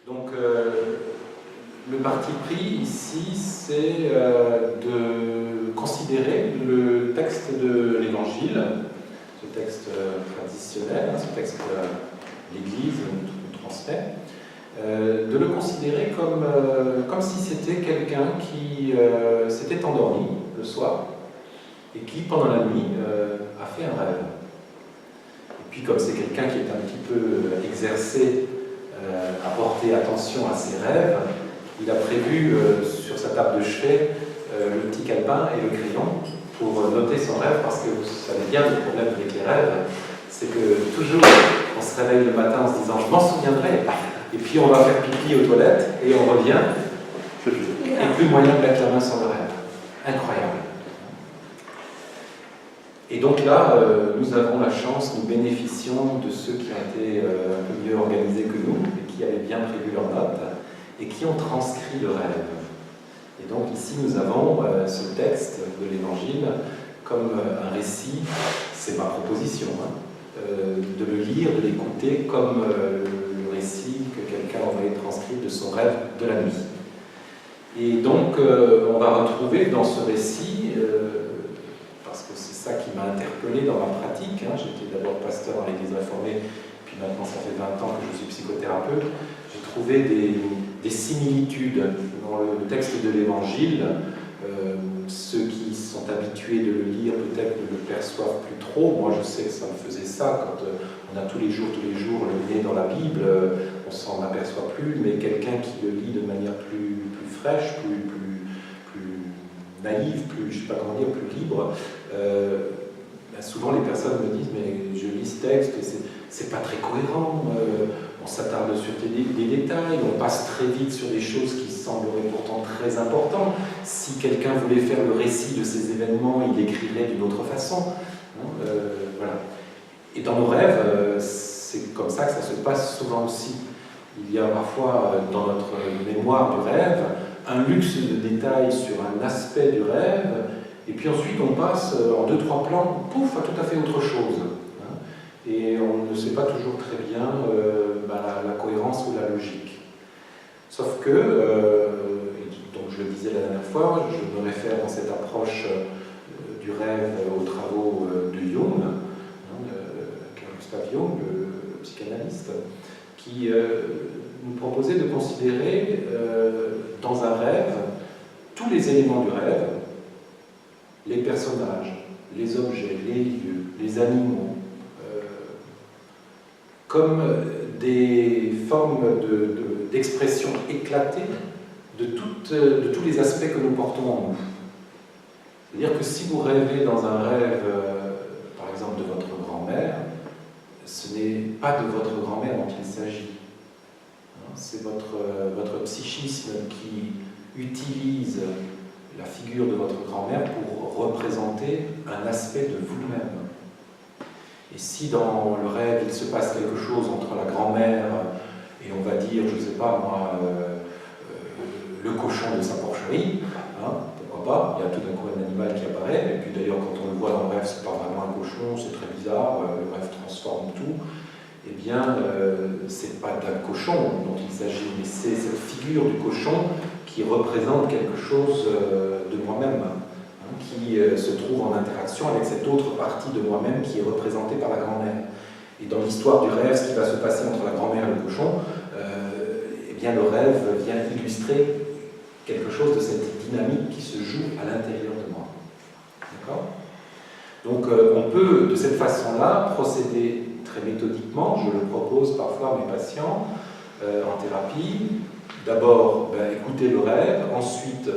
Donc, le parti pris ici, c'est de considérer le texte de l'Évangile, ce texte traditionnel, ce texte que l'Église nous transmet, de le considérer comme si c'était quelqu'un qui s'était endormi le soir et qui, pendant la nuit, a fait un rêve. Et puis, comme c'est quelqu'un qui est un petit peu exercé à porter attention à ses rêves, il a prévu sur sa table de chevet le petit calepin et le crayon pour noter son rêve, parce que vous savez bien, le problème avec les rêves, c'est que toujours on se réveille le matin en se disant « je m'en souviendrai », et puis on va faire pipi aux toilettes et on revient, et plus moyen de mettre la main sur le rêve. Incroyable. Et donc là, nous avons la chance, nous bénéficions de ceux qui ont été un peu mieux organisés que nous, et qui avaient bien prévu leurs notes, et qui ont transcrit le rêve. Et donc ici, nous avons ce texte de l'Évangile comme un récit, c'est ma proposition, de le lire, de l'écouter comme le récit que quelqu'un aurait transcrit de son rêve de la nuit. Et donc, on va retrouver dans ce récit, parce que c'est ça qui m'a interpellé dans ma pratique, j'étais d'abord pasteur dans l'Église réformée, puis maintenant ça fait 20 ans que je suis psychothérapeute, j'ai trouvé des similitudes dans le texte de l'Évangile. Ceux qui sont habitués de le lire peut-être ne le perçoivent plus trop. Moi je sais que ça me faisait ça quand on a tous les jours le nez dans la Bible, on s'en aperçoit plus, mais quelqu'un qui le lit de manière plus fraîche, plus naïve, je sais pas comment dire, plus libre, souvent les personnes me disent mais je lis ce texte et c'est pas très cohérent, on s'attarde sur des détails, on passe très vite sur des choses qui sembleraient pourtant très importantes. Si quelqu'un voulait faire le récit de ces événements, il écrirait d'une autre façon. Voilà. Et dans nos rêves, c'est comme ça que ça se passe souvent aussi. Il y a parfois dans notre mémoire du rêve un luxe de détails sur un aspect du rêve, et puis ensuite on passe en 2-3 plans, pouf, à tout à fait autre chose. Et on ne sait pas toujours très bien la cohérence ou la logique. Sauf que, donc je le disais la dernière fois, je me réfère dans cette approche du rêve aux travaux de Jung, Carl Gustav Jung, le psychanalyste, qui nous proposait de considérer dans un rêve tous les éléments du rêve, les personnages, les objets, les lieux, les animaux, comme des formes d'expression éclatées de tous les aspects que nous portons en nous. C'est-à-dire que si vous rêvez dans un rêve, par exemple, de votre grand-mère, ce n'est pas de votre grand-mère dont il s'agit. C'est votre psychisme qui utilise la figure de votre grand-mère pour représenter un aspect de vous-même. Et si dans le rêve il se passe quelque chose entre la grand-mère et on va dire, je ne sais pas moi, le cochon de sa porcherie, pourquoi pas, il y a tout d'un coup un animal qui apparaît, et puis d'ailleurs quand on le voit dans le rêve, c'est pas vraiment un cochon, c'est très bizarre, le rêve transforme tout. Eh bien, c'est pas d'un cochon dont il s'agit, mais c'est cette figure du cochon qui représente quelque chose de moi-même, qui se trouve en interaction avec cette autre partie de moi-même qui est représentée par la grand-mère. Et dans l'histoire du rêve, ce qui va se passer entre la grand-mère et le cochon, eh bien, le rêve vient illustrer quelque chose de cette dynamique qui se joue à l'intérieur de moi. D'accord ? Donc, on peut, de cette façon-là, procéder très méthodiquement, je le propose parfois à mes patients en thérapie. D'abord, écouter le rêve, ensuite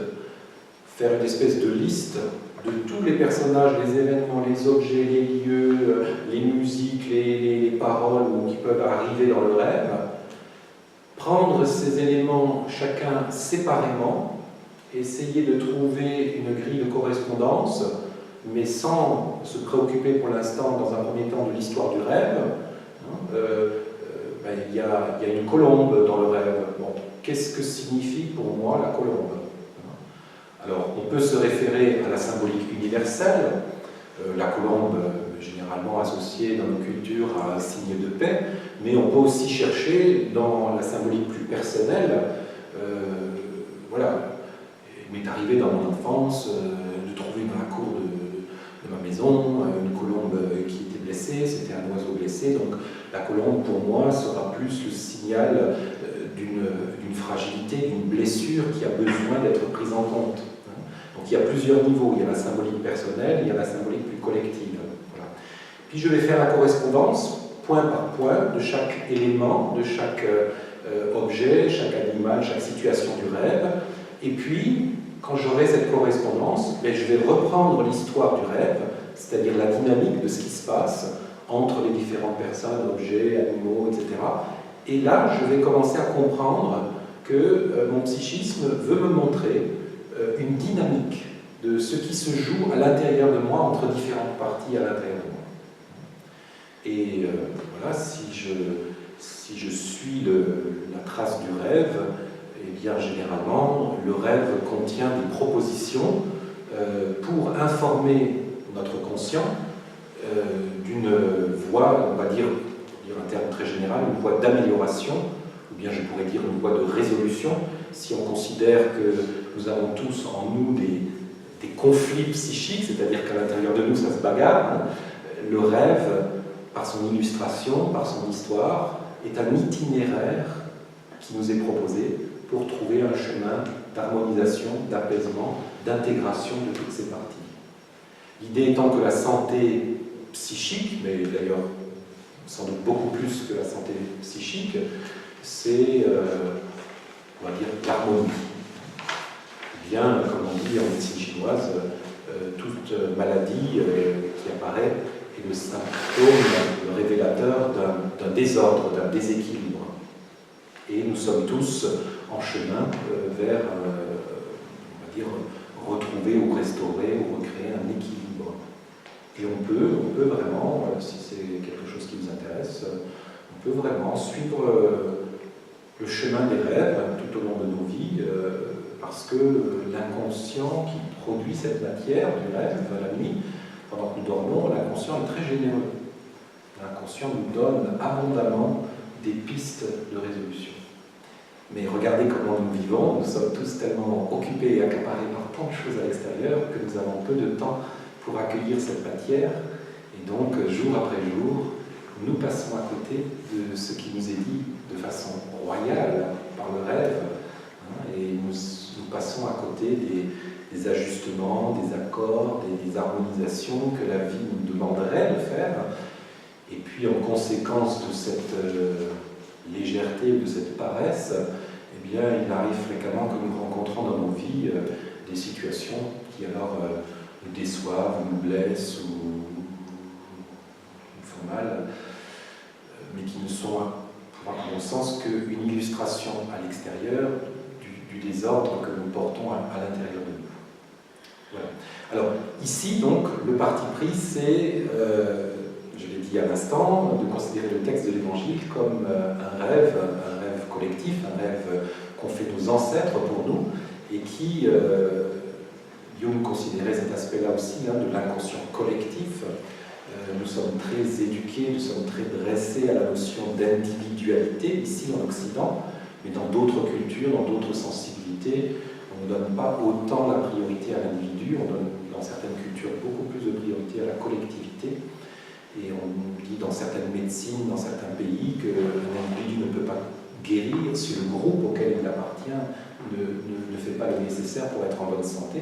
faire une espèce de liste de tous les personnages, les événements, les objets, les lieux, les musiques, les paroles qui peuvent arriver dans le rêve, prendre ces éléments chacun séparément, essayer de trouver une grille de correspondance, mais sans se préoccuper pour l'instant, dans un premier temps, de l'histoire du rêve. Il y a une colombe dans le rêve. Bon, qu'est-ce que signifie pour moi la colombe ? Alors, on peut se référer à la symbolique universelle. La colombe généralement associé dans nos cultures à un signe de paix, mais on peut aussi chercher dans la symbolique plus personnelle. Voilà, il m'est arrivé dans mon enfance de trouver dans la cour de ma maison une colombe qui était blessée, c'était un oiseau blessé, donc la colombe pour moi sera plus le signal d'une fragilité, d'une blessure qui a besoin d'être prise en compte. Donc il y a plusieurs niveaux, il y a la symbolique personnelle, il y a la symbolique plus collective. Voilà. Puis je vais faire la correspondance, point par point, de chaque élément, de chaque objet, chaque animal, chaque situation du rêve. Et puis, quand j'aurai cette correspondance, je vais reprendre l'histoire du rêve, c'est-à-dire la dynamique de ce qui se passe entre les différentes personnes, objets, animaux, etc. Et là, je vais commencer à comprendre que mon psychisme veut me montrer une dynamique de ce qui se joue à l'intérieur de moi, entre différentes parties à l'intérieur de moi. Et voilà, si je suis la trace du rêve, eh bien, généralement, le rêve contient des propositions pour informer notre conscient d'une voie, on va dire un terme très général, une voie d'amélioration, ou bien je pourrais dire une voie de résolution, si on considère que nous avons tous en nous des conflits psychiques, c'est-à-dire qu'à l'intérieur de nous ça se bagarre, hein. Le rêve, par son illustration, par son histoire, est un itinéraire qui nous est proposé pour trouver un chemin d'harmonisation, d'apaisement, d'intégration de toutes ces parties. L'idée étant que la santé psychique, mais d'ailleurs sans doute beaucoup plus que la santé psychique, c'est, on va dire, l'harmonie. Bien, comme on dit en médecine chinoise, toute maladie qui apparaît est le symptôme, le révélateur d'un désordre, d'un déséquilibre. Et nous sommes tous en chemin vers, on va dire, retrouver ou restaurer ou recréer un équilibre. Et on peut vraiment, si c'est quelque chose qui nous intéresse, on peut vraiment suivre le chemin des rêves tout au long de nos vies, parce que l'inconscient qui produit cette matière du rêve, la nuit, pendant que nous dormons, l'inconscient est très généreux. L'inconscient nous donne abondamment des pistes de résolution. Mais regardez comment nous vivons, nous sommes tous tellement occupés et accaparés par tant de choses à l'extérieur que nous avons peu de temps pour accueillir cette matière, et donc jour après jour, nous passons à côté de ce qui nous est dit de façon royale par le rêve, hein, et nous passons à côté des ajustements, des accords, des harmonisations que la vie nous demanderait de faire, et puis en conséquence de cette légèreté ou de cette paresse, eh bien, il arrive fréquemment que nous rencontrons dans nos vies des situations qui alors nous déçoivent, nous blessent ou nous font mal, mais qui ne sont, à mon sens, qu'une illustration à l'extérieur du désordre que nous portons à l'intérieur de nous. Voilà. Alors, ici, donc, le parti pris, c'est, je l'ai dit à l'instant, de considérer le texte de l'Évangile comme un rêve collectif, un rêve qu'ont fait nos ancêtres pour nous, et qui... Jung considérait cet aspect-là aussi, hein, de l'inconscient collectif. Nous sommes très éduqués, nous sommes très dressés à la notion d'individualité, ici en Occident, mais dans d'autres cultures, dans d'autres sensibilités, on ne donne pas autant la priorité à l'individu, on donne dans certaines cultures beaucoup plus de priorité à la collectivité, et on dit dans certaines médecines, dans certains pays, qu'un individu ne peut pas guérir si le groupe auquel il appartient ne fait pas le nécessaire pour être en bonne santé.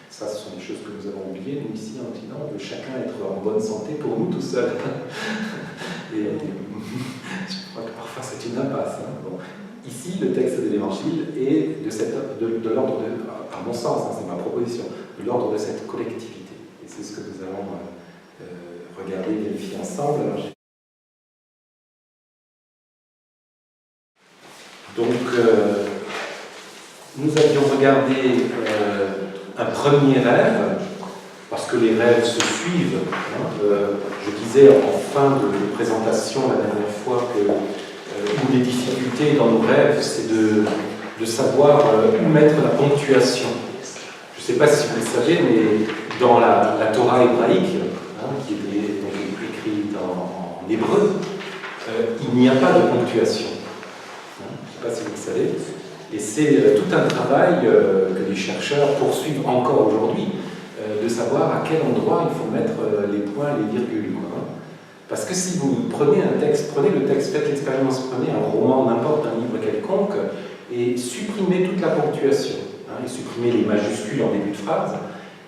Ça, ce sont des choses que nous avons oubliées. Nous, ici, en Occident, on veut chacun être en bonne santé pour nous tout seul. Et je crois que parfois, c'est une impasse. Hein. Bon. Ici, le texte de l'Évangile est de l'ordre de, à mon sens, hein, c'est ma proposition, de l'ordre de cette collectivité. Et c'est ce que nous allons regarder et vérifier ensemble. Alors, donc, nous avions regardé un premier rêve, parce que les rêves se suivent. Hein. Je disais en fin de présentation la dernière fois que une des difficultés dans nos rêves, c'est de savoir où mettre la ponctuation. Je ne sais pas si vous le savez, mais dans la Torah hébraïque, hein, qui est l'hébreu, il n'y a pas de ponctuation. Je ne sais pas si vous le savez. Et c'est tout un travail que les chercheurs poursuivent encore aujourd'hui, de savoir à quel endroit il faut mettre les points et les virgules. Parce que si vous prenez un texte, prenez le texte, faites l'expérience, prenez un roman, n'importe un livre quelconque, et supprimez toute la ponctuation, et supprimez les majuscules en début de phrase,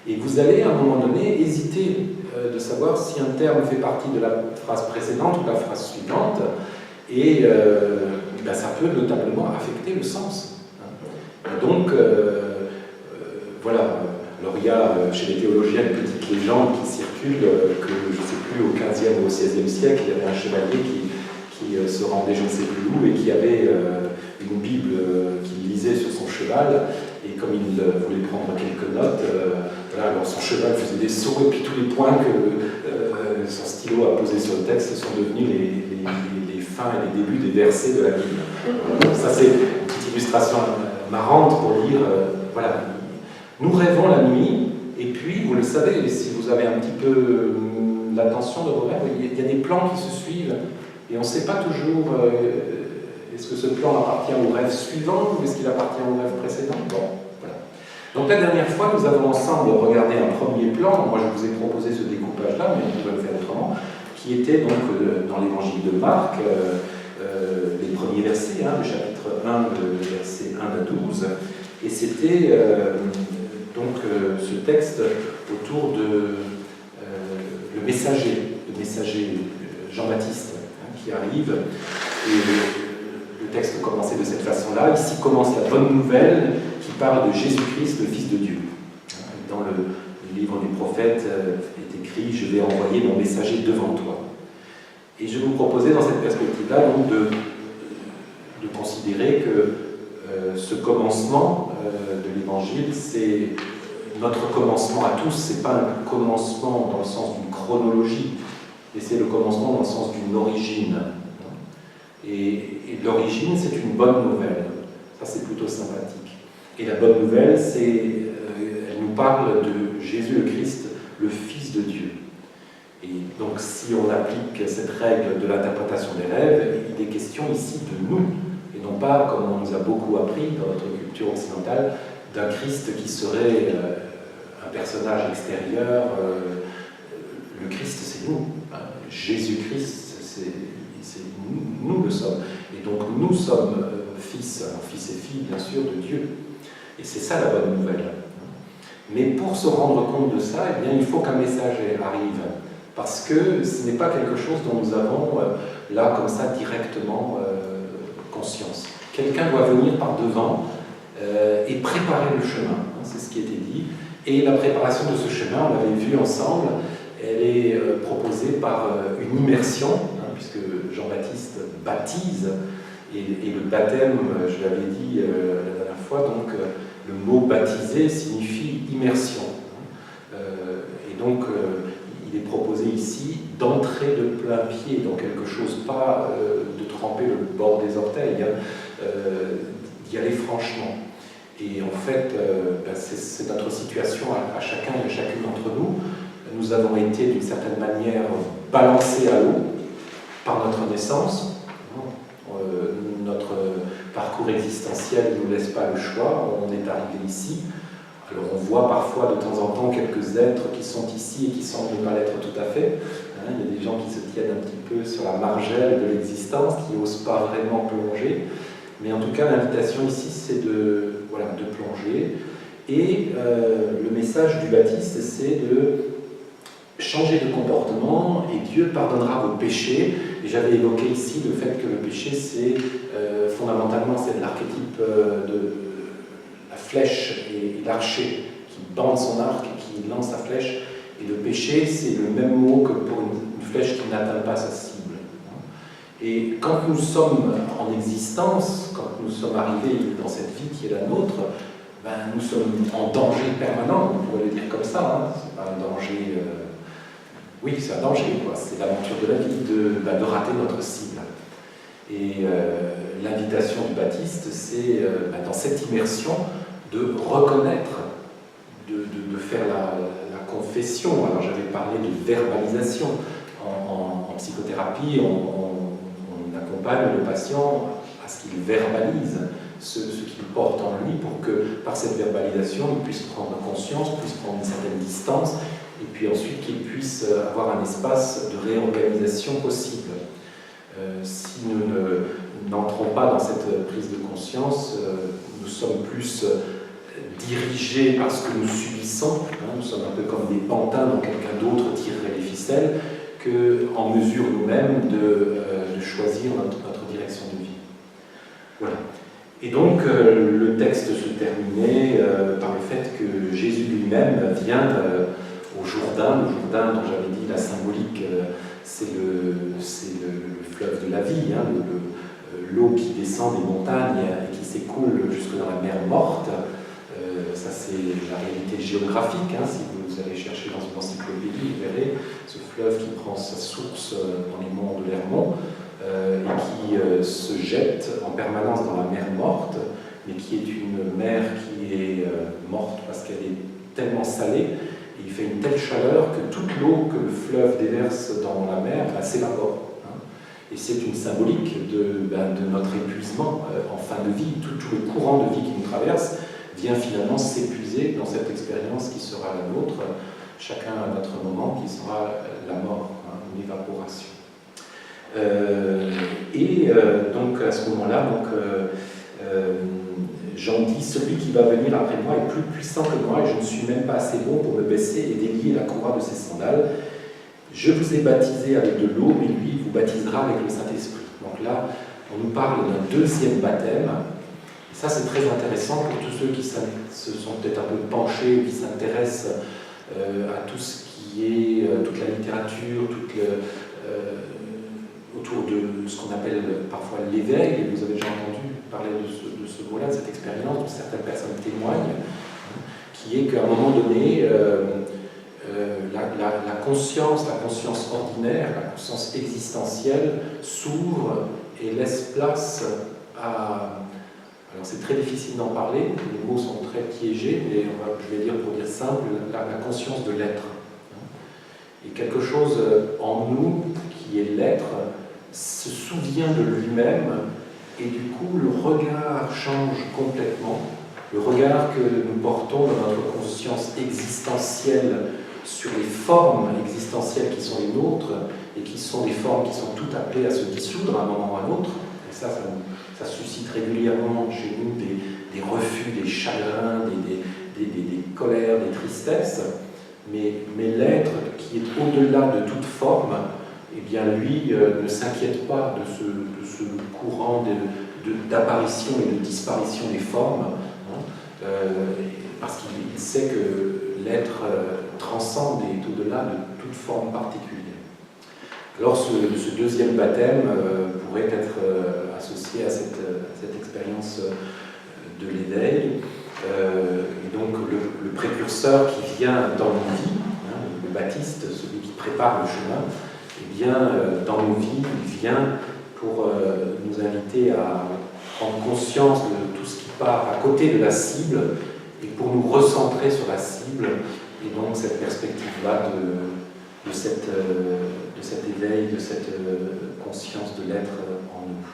et vous allez à un moment donné hésiter de savoir si un terme fait partie de la phrase précédente ou de la phrase suivante, et ça peut notablement affecter le sens. Et donc, voilà. Alors il y a chez les théologiens une petite légende qui circule, que je ne sais plus, au XVe ou au XVIe siècle, il y avait un chevalier qui se rendait je ne sais plus où et qui avait une Bible qu'il lisait sur son cheval, et comme il voulait prendre quelques notes, voilà, alors son cheval faisait des sauts, et puis tous les points que son stylo a posés sur le texte sont devenus les fins et les débuts des versets de la Bible. Ça c'est une petite illustration marrante pour dire, voilà, nous rêvons la nuit, et puis, vous le savez, si vous avez un petit peu l'attention de vos rêves, il y a des plans qui se suivent, et on ne sait pas toujours, est-ce que ce plan appartient au rêve suivant, ou est-ce qu'il appartient au rêve précédent. Bon, voilà. Donc la dernière fois, nous avons ensemble regardé un premier plan, moi je vous ai proposé ce découpage-là, mais on pouvait le faire autrement, qui était donc dans l'évangile de Marc, les premiers versets, le chapitre 1, le verset 1 à 12, et c'était ce texte autour de le messager Jean-Baptiste qui arrive, et le texte commençait de cette façon-là. Ici commence la bonne nouvelle qui parle de Jésus-Christ, le Fils de Dieu. Dans le livre des prophètes est écrit « Je vais envoyer mon messager devant toi ». Et je vous proposais dans cette perspective-là donc de considérer que ce commencement de l'Évangile, c'est notre commencement à tous. C'est pas un commencement dans le sens d'une chronologie, mais c'est le commencement dans le sens d'une origine. Et l'origine, c'est une bonne nouvelle. Ça, c'est plutôt sympathique. Et la bonne nouvelle, elle nous parle de Jésus le Christ, le Fils de Dieu. Et donc, si on applique cette règle de l'interprétation des rêves, il est question ici de nous, et non pas, comme on nous a beaucoup appris dans notre culture occidentale, d'un Christ qui serait un personnage extérieur. Le Christ, c'est nous. Jésus-Christ, c'est nous le sommes. Et donc, nous sommes fils et filles, bien sûr, de Dieu. Et c'est ça la bonne nouvelle. Mais pour se rendre compte de ça, eh bien, il faut qu'un messager arrive. Parce que ce n'est pas quelque chose dont nous avons, là, comme ça, directement conscience. Quelqu'un doit venir par devant et préparer le chemin. C'est ce qui a été dit. Et la préparation de ce chemin, on l'avait vu ensemble, elle est proposée par une immersion, puisque Jean-Baptiste baptise, et le baptême, je l'avais dit la dernière fois, donc le mot baptiser signifie immersion. Et donc, il est proposé ici d'entrer de plein pied dans quelque chose, pas de tremper le bord des orteils, d'y aller franchement. Et en fait, c'est notre situation à chacun et à chacune d'entre nous. Nous avons été d'une certaine manière balancés à l'eau par notre naissance. Notre parcours existentiel ne nous laisse pas le choix, on est arrivé ici. Alors on voit parfois de temps en temps quelques êtres qui sont ici et qui semblent ne pas l'être tout à fait. Il y a des gens qui se tiennent un petit peu sur la margelle de l'existence, qui n'osent pas vraiment plonger. Mais en tout cas, l'invitation ici, c'est de plonger. Et le message du Baptiste, c'est de changer de comportement, et Dieu pardonnera vos péchés. Et j'avais évoqué ici le fait que le péché, c'est fondamentalement, c'est l'archétype de la flèche et l'archer qui bande son arc et qui lance sa flèche. Et le péché, c'est le même mot que pour une flèche qui n'atteint pas sa cible. Et quand nous sommes en existence, quand nous sommes arrivés dans cette vie qui est la nôtre, nous sommes en danger permanent, on pourrait le dire comme ça. C'est pas un danger... Oui, c'est un danger, quoi. C'est l'aventure de la vie, de rater notre cible. Et l'invitation du Baptiste, c'est dans cette immersion de reconnaître, de faire la confession. Alors j'avais parlé de verbalisation en en psychothérapie, on accompagne le patient à ce qu'il verbalise ce qu'il porte en lui pour que, par cette verbalisation, il puisse prendre conscience, puisse prendre une certaine distance, et puis ensuite qu'il puisse avoir un espace de réorganisation possible. Si nous n'entrons pas dans cette prise de conscience, nous sommes plus dirigés par ce que nous subissons, nous sommes un peu comme des pantins dont quelqu'un d'autre tirerait les ficelles, qu'en mesure nous-mêmes de choisir notre direction de vie. Voilà. Et donc le texte se terminait par le fait que Jésus lui-même vient au Jourdain dont j'avais dit la symbolique, c'est le fleuve de la vie, l'eau qui descend des montagnes et qui s'écoule jusque dans la mer morte. Ça c'est la réalité géographique, si vous allez chercher dans une encyclopédie, vous verrez ce fleuve qui prend sa source dans les monts de l'Hermont et qui se jette en permanence dans la mer morte, mais qui est une mer qui est morte parce qu'elle est tellement salée, et il fait une telle chaleur que toute l'eau que le fleuve déverse dans la mer s'évapore. Et c'est une symbolique de notre épuisement en fin de vie. Tout le courant de vie qui nous traverse vient finalement s'épuiser dans cette expérience qui sera la nôtre, chacun à notre moment, qui sera la mort, une évaporation. Donc à ce moment-là, Jean dit « Celui qui va venir après moi est plus puissant que moi, et je ne suis même pas assez bon pour me baisser et délier la courroie de ses sandales. Je vous ai baptisé avec de l'eau, mais lui vous baptisera avec le Saint-Esprit. » Donc là, on nous parle d'un deuxième baptême. Et ça, c'est très intéressant pour tous ceux qui se sont peut-être un peu penchés ou qui s'intéressent à tout ce qui est toute la littérature, autour de ce qu'on appelle parfois l'éveil. Vous avez déjà entendu parler de ce mot-là, de cette expérience dont certaines personnes témoignent, qui est qu'à un moment donné, la conscience ordinaire, la conscience existentielle s'ouvre et laisse place à... Alors c'est très difficile d'en parler, les mots sont très piégés, mais je vais dire pour dire simple, la conscience de l'être. Et quelque chose en nous, qui est l'être, se souvient de lui-même, et du coup le regard change complètement. Le regard que nous portons dans notre conscience existentielle sur les formes existentielles qui sont les nôtres, et qui sont des formes qui sont toutes appelées à se dissoudre à un moment ou à un autre. Et ça suscite régulièrement chez nous des refus, des chagrins, des colères, des tristesses. Mais l'être qui est au-delà de toute forme, eh bien lui ne s'inquiète pas de ce courant d'apparition et de disparition des formes, parce qu'il sait que l'être transcende et est au-delà de toute forme particulière. Alors ce deuxième baptême pourrait être associé à cette expérience de l'éveil, et donc le précurseur qui vient dans nos vies, le baptiste, celui qui prépare le chemin, eh bien dans nos vies, il vient pour nous inviter à prendre conscience de tout ce qui part à côté de la cible et pour nous recentrer sur la cible, et donc cette perspective-là de cet éveil, de cette conscience de l'être en nous.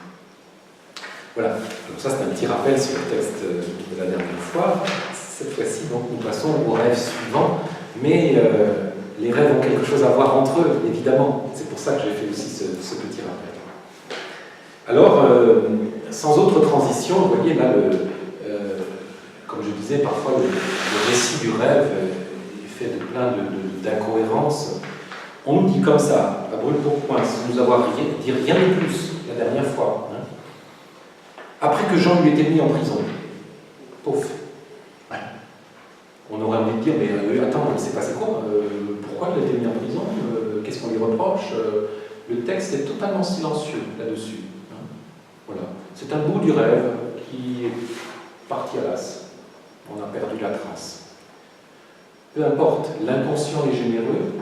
Voilà, donc ça c'est un petit rappel sur le texte de la dernière fois. Cette fois-ci, donc, nous passons au rêve suivant, mais les rêves ont quelque chose à voir entre eux, évidemment. C'est pour ça que j'ai fait aussi ce petit rappel. Alors, sans autre transition, vous voyez là, comme je disais, parfois le récit du rêve est fait de plein d'incohérences. On nous dit comme ça, à brûle-pourpoint, sans nous avoir dit rien de plus la dernière fois. Après que Jean lui était mis en prison. Pouf. Ouais. On aurait envie de dire, mais attends, il s'est passé quoi? Pourquoi il a été mis en prison? Qu'est-ce qu'on lui reproche? Le texte est totalement silencieux là-dessus. Voilà. C'est un bout du rêve qui est parti à l'as. On a perdu la trace. Peu importe, l'inconscient est généreux,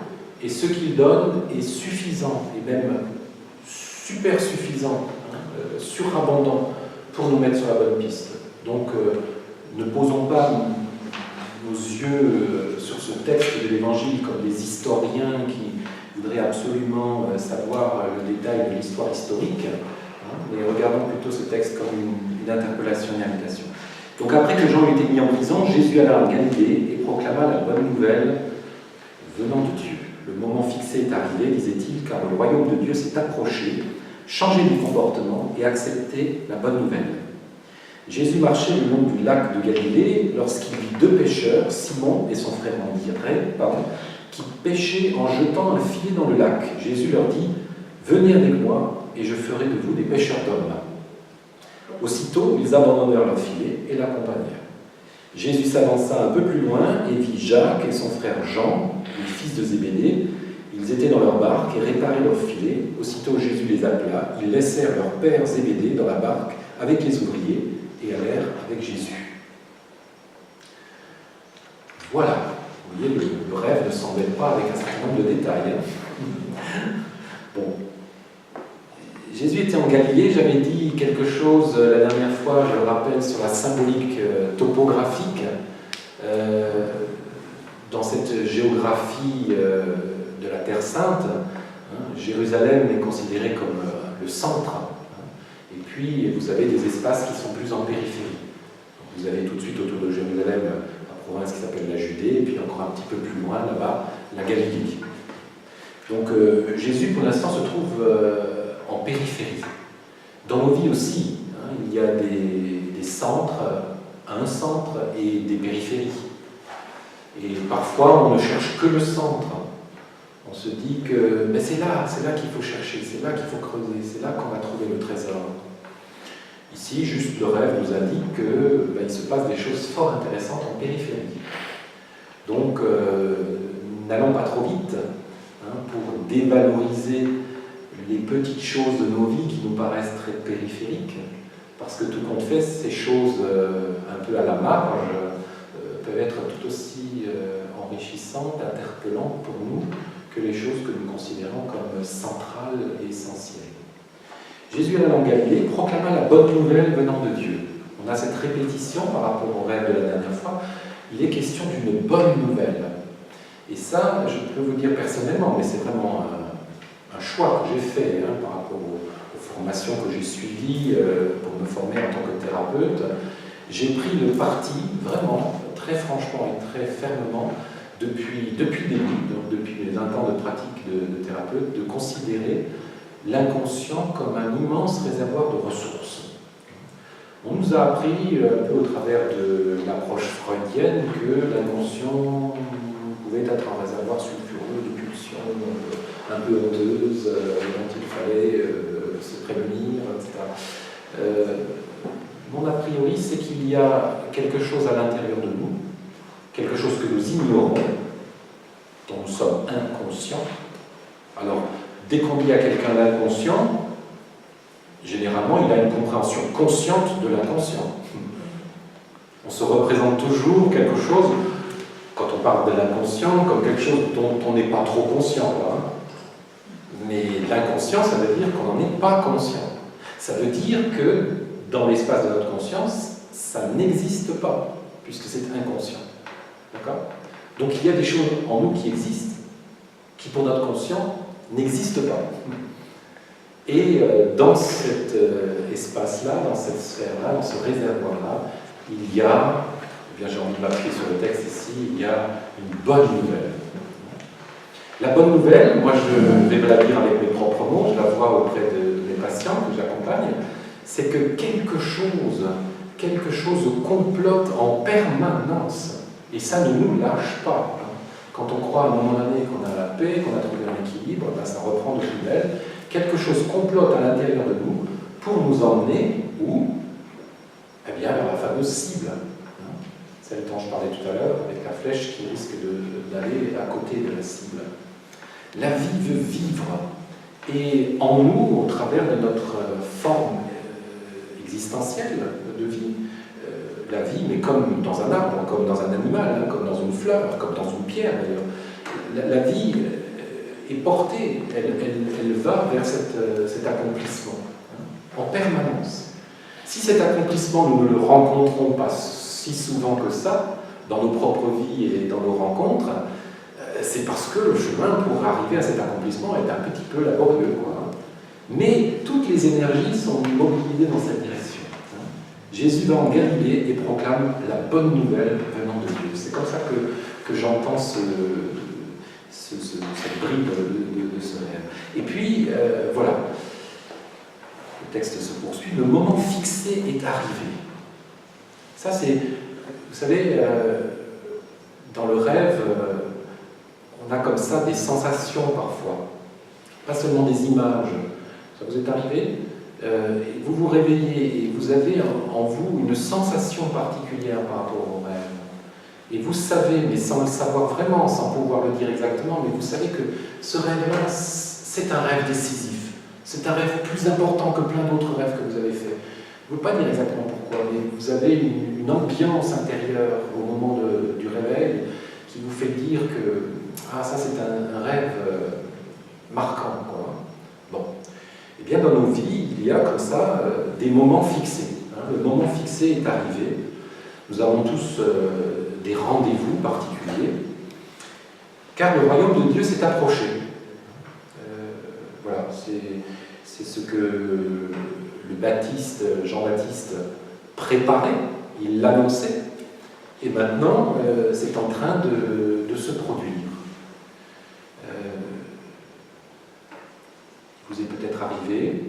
et ce qu'il donne est suffisant, et même super suffisant, surabondant, pour nous mettre sur la bonne piste. Donc, ne posons pas nos yeux sur ce texte de l'Évangile comme des historiens qui voudrait absolument savoir le détail de l'histoire historique, mais regardons plutôt ce texte comme une interpellation, une invitation. Donc après que Jean eut été mis en prison, Jésus alla en Galilée et proclama la bonne nouvelle venant de Dieu. Le moment fixé est arrivé, disait-il, car le royaume de Dieu s'est approché. Changez de comportement et acceptez la bonne nouvelle. Jésus marchait le long du lac de Galilée lorsqu'il vit deux pêcheurs, Simon et son frère André, qui pêchaient en jetant un filet dans le lac. Jésus leur dit « Venez avec moi et je ferai de vous des pêcheurs d'hommes. » Aussitôt, ils abandonnèrent leur filet et l'accompagnèrent. Jésus s'avança un peu plus loin et vit Jacques et son frère Jean, les fils de Zébédée. Ils étaient dans leur barque et réparaient leur filet. Aussitôt Jésus les appela. Ils laissèrent leur père Zébédée dans la barque avec les ouvriers et allèrent avec Jésus. Voilà. Vous voyez, le rêve ne s'embête pas avec un certain nombre de détails. Bon. Jésus était en Galilée. J'avais dit quelque chose la dernière fois, je le rappelle, sur la symbolique topographique. Dans cette géographie de la Terre Sainte, Jérusalem est considérée comme le centre, et puis vous avez des espaces qui sont plus en périphérie. Donc, vous avez tout de suite autour de Jérusalem la province qui s'appelle la Judée, et puis encore un petit peu plus loin là-bas la Galilée. Donc Jésus pour l'instant se trouve en périphérie. Dans nos vies aussi, il y a des centres, un centre et des périphéries. Et parfois, on ne cherche que le centre. On se dit que c'est là qu'il faut chercher, c'est là qu'il faut creuser, c'est là qu'on va trouver le trésor. Ici, juste le rêve nous indique qu'il se passe des choses fort intéressantes en périphérie. Donc, n'allons pas trop vite pour dévaloriser les petites choses de nos vies qui nous paraissent très périphériques, parce que tout compte fait, ces choses un peu à la marge peuvent être tout aussi enrichissantes, interpellantes pour nous que les choses que nous considérons comme centrales et essentielles. Jésus alla en Galilée, proclama la bonne nouvelle venant de Dieu. On a cette répétition par rapport au rêve de la dernière fois. Il est question d'une bonne nouvelle. Et ça, je peux vous dire personnellement, mais c'est vraiment un choix que j'ai fait par rapport aux formations que j'ai suivies pour me former en tant que thérapeute. J'ai pris le parti, vraiment, très franchement et très fermement, depuis le début, donc depuis mes 20 ans de pratique de thérapeute, de considérer l'inconscient comme un immense réservoir de ressources. On nous a appris, un peu au travers de l'approche freudienne, que l'inconscient pouvait être un réservoir sulfureux de pulsions un peu honteuses, dont il fallait se prévenir, etc. Mon a priori, c'est qu'il y a quelque chose à l'intérieur de nous, quelque chose que nous ignorons, dont nous sommes inconscients. Alors, dès qu'on dit à quelqu'un l'inconscient, généralement, il a une compréhension consciente de l'inconscient. On se représente toujours quelque chose, quand on parle de l'inconscient, comme quelque chose dont on n'est pas trop conscient. Mais l'inconscient, ça veut dire qu'on n'en est pas conscient. Ça veut dire que dans l'espace de notre conscience, ça n'existe pas, puisque c'est inconscient. D'accord ? Donc il y a des choses en nous qui existent, qui pour notre conscient n'existent pas. Et dans cet espace-là, dans cette sphère-là, dans ce réservoir-là, il y a, eh bien j'ai envie de m'appuyer sur le texte ici, il y a une bonne nouvelle. La bonne nouvelle, moi je vais me la dire avec mes propres mots, je la vois auprès de mes patients que j'accompagne, c'est que quelque chose complote en permanence, et ça ne nous lâche pas. Quand on croit à un moment donné qu'on a la paix, qu'on a trouvé un équilibre, ben ça reprend de plus belle. Quelque chose complote à l'intérieur de nous pour nous emmener où ? Eh bien, vers la fameuse cible. Celle dont je parlais tout à l'heure, avec la flèche qui risque d'aller à côté de la cible. La vie veut vivre. Et en nous, au travers de notre forme existentielle de vie, la vie, mais comme dans un arbre, comme dans un animal, comme dans une fleur, comme dans une pierre d'ailleurs, la vie est portée, elle va vers cet accomplissement, en permanence. Si cet accomplissement, nous ne le rencontrons pas si souvent que ça, dans nos propres vies et dans nos rencontres, c'est parce que le chemin pour arriver à cet accomplissement est un petit peu laborieux, quoi. Mais toutes les énergies sont mobilisées dans cette direction. Jésus va en Galilée et proclame la bonne nouvelle venant de Dieu. C'est comme ça que j'entends cette bribe de ce rêve. Et puis, voilà, le texte se poursuit, le moment fixé est arrivé. Ça, c'est, vous savez, dans le rêve, on a comme ça des sensations parfois, pas seulement des images. Ça vous est arrivé ? Vous vous réveillez et vous avez en vous une sensation particulière par rapport au rêve. Et vous savez, mais sans le savoir vraiment, sans pouvoir le dire exactement, mais vous savez que ce rêve-là, c'est un rêve décisif. C'est un rêve plus important que plein d'autres rêves que vous avez faits. Je ne veux pas dire exactement pourquoi, mais vous avez une ambiance intérieure au moment du réveil qui vous fait dire que ah, ça c'est un rêve marquant, quoi. Bon. Eh bien, dans nos vies, il y a comme ça des moments fixés. Le moment fixé est arrivé. Nous avons tous des rendez-vous particuliers, car le royaume de Dieu s'est approché. Voilà, c'est ce que le Baptiste, Jean-Baptiste, préparait, il l'annonçait, et maintenant c'est en train de se produire. Il vous est peut-être arrivé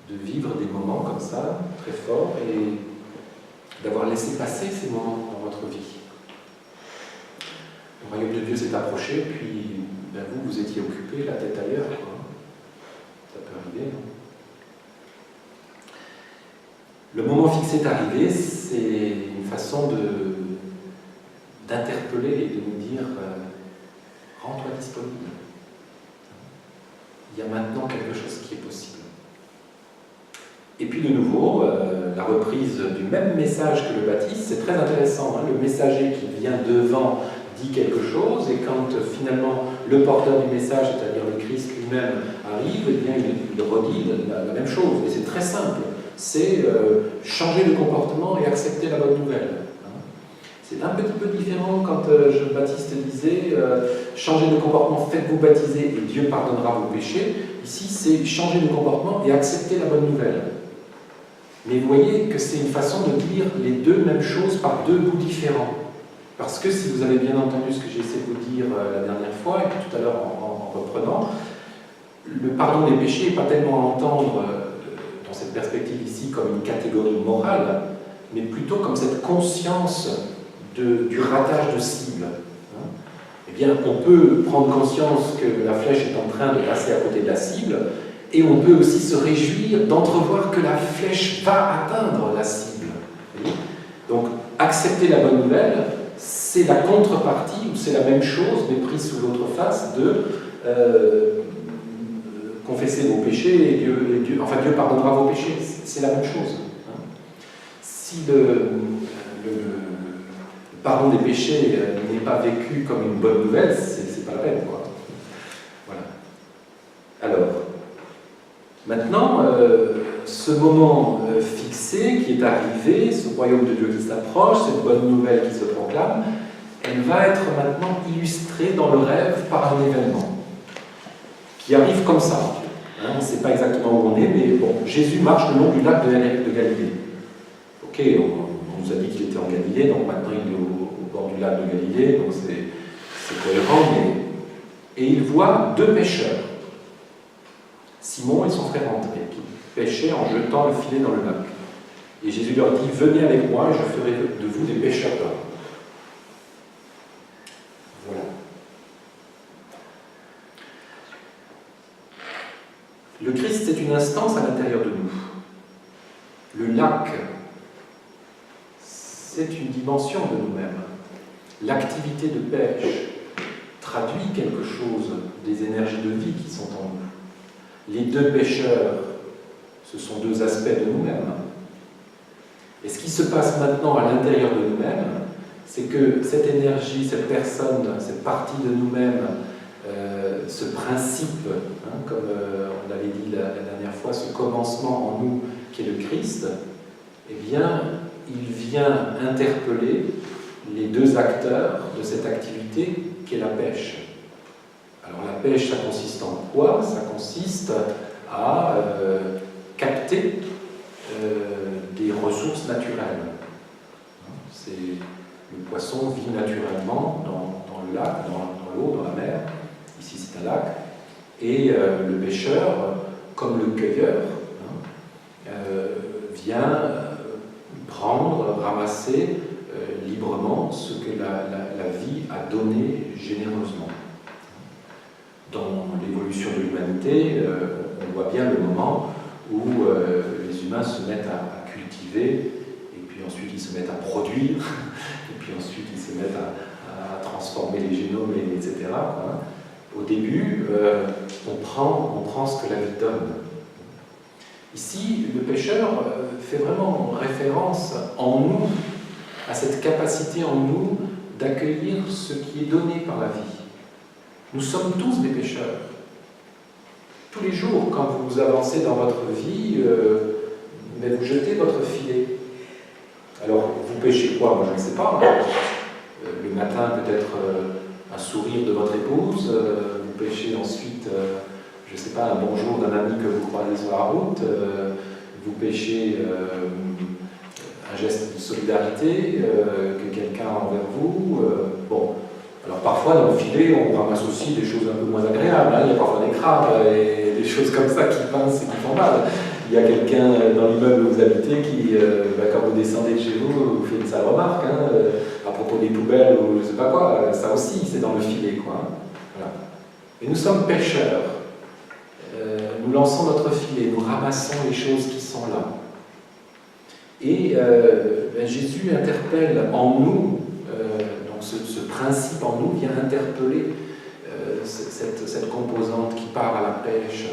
de vivre des moments comme ça, très forts, et d'avoir laissé passer ces moments dans votre vie. Le royaume de Dieu s'est approché, puis ben vous étiez occupé, la tête ailleurs, quoi. Ça peut arriver, non ? Le moment fixé est arrivé, c'est une façon d'interpeller et de nous dire rends-toi disponible. Il y a maintenant quelque chose qui est possible. Et puis de nouveau, la reprise du même message que le Baptiste, c'est très intéressant. Le messager qui vient devant dit quelque chose, et quand finalement le porteur du message, c'est-à-dire le Christ lui-même, arrive, eh bien, il redit la même chose. Et c'est très simple. C'est changer de comportement et accepter la bonne nouvelle. C'est un petit peu différent quand Jean-Baptiste disait changer de comportement, faites-vous baptiser et Dieu pardonnera vos péchés. Ici, c'est changer de comportement et accepter la bonne nouvelle. Mais vous voyez que c'est une façon de dire les deux mêmes choses par deux bouts différents. Parce que si vous avez bien entendu ce que j'ai essayé de vous dire la dernière fois, et puis tout à l'heure en reprenant, le pardon des péchés n'est pas tellement à entendre dans cette perspective ici comme une catégorie morale, mais plutôt comme cette conscience du ratage de cible. Eh bien, on peut prendre conscience que la flèche est en train de passer à côté de la cible, et on peut aussi se réjouir d'entrevoir que la flèche va atteindre la cible. Donc, accepter la bonne nouvelle, c'est la contrepartie, ou c'est la même chose, mais prise sous l'autre face, de confesser vos péchés, et Dieu pardonnera vos péchés. C'est la même chose. Si le pardon des péchés n'est pas vécu comme une bonne nouvelle, c'est pas la peine, quoi. Voilà. Alors, maintenant, ce moment fixé qui est arrivé, ce royaume de Dieu qui s'approche, cette bonne nouvelle qui se proclame, elle va être maintenant illustrée dans le rêve par un événement qui arrive comme ça. On ne sait pas exactement où on est, mais bon, Jésus marche le long du lac de Galilée. Ok, on nous a dit qu'il était en Galilée, donc maintenant il est au bord du lac de Galilée, donc c'est cohérent, et il voit deux pêcheurs, Simon et son frère André, qui pêchaient en jetant le filet dans le lac. Et Jésus leur dit, venez avec moi et je ferai de vous des pêcheurs d'hommes. Voilà. Le Christ, c'est une instance à l'intérieur de nous. Le lac, c'est une dimension de nous-mêmes. L'activité de pêche traduit quelque chose des énergies de vie qui sont en nous. Les deux pêcheurs, ce sont deux aspects de nous-mêmes. Et ce qui se passe maintenant à l'intérieur de nous-mêmes, c'est que cette énergie, cette personne, cette partie de nous-mêmes, ce principe, comme on l'avait dit la dernière fois, ce commencement en nous qui est le Christ, eh bien, il vient interpeller les deux acteurs de cette activité qu'est la pêche. Alors la pêche, ça consiste en quoi? Ça consiste à capter des ressources naturelles. Le poisson vit naturellement dans le lac, dans l'eau, dans la mer. Ici c'est un lac. Et le pêcheur, comme le cueilleur, vient prendre, ramasser librement ce que la vie a donné généreusement. Dans l'évolution de l'humanité, on voit bien le moment où les humains se mettent à cultiver, et puis ensuite ils se mettent à produire, et puis ensuite ils se mettent à transformer les génomes, etc. Au début, on prend ce que la vie donne. Ici, le pêcheur fait vraiment référence en nous, à cette capacité en nous d'accueillir ce qui est donné par la vie. Nous sommes tous des pêcheurs. Tous les jours, quand vous avancez dans votre vie, vous jetez votre filet. Alors, vous pêchez quoi? Moi, je ne sais pas. Le matin, peut-être un sourire de votre épouse. Vous pêchez ensuite, je ne sais pas, un bonjour d'un ami que vous croisez sur la route. Vous pêchez un geste de solidarité que quelqu'un a envers vous. Bon. Alors parfois dans le filet on ramasse aussi des choses un peu moins agréables, il y a parfois des crabes et des choses comme ça qui pincent et qui font mal. Il y a quelqu'un dans l'immeuble où vous habitez qui, quand vous descendez de chez vous, vous fait une sale remarque à propos des poubelles ou je sais pas quoi, ça aussi c'est dans le filet quoi. Voilà. Et nous sommes pêcheurs, nous lançons notre filet, nous ramassons les choses qui sont là. Et Jésus interpelle en nous, ce principe en nous vient interpeller cette composante qui part à la pêche.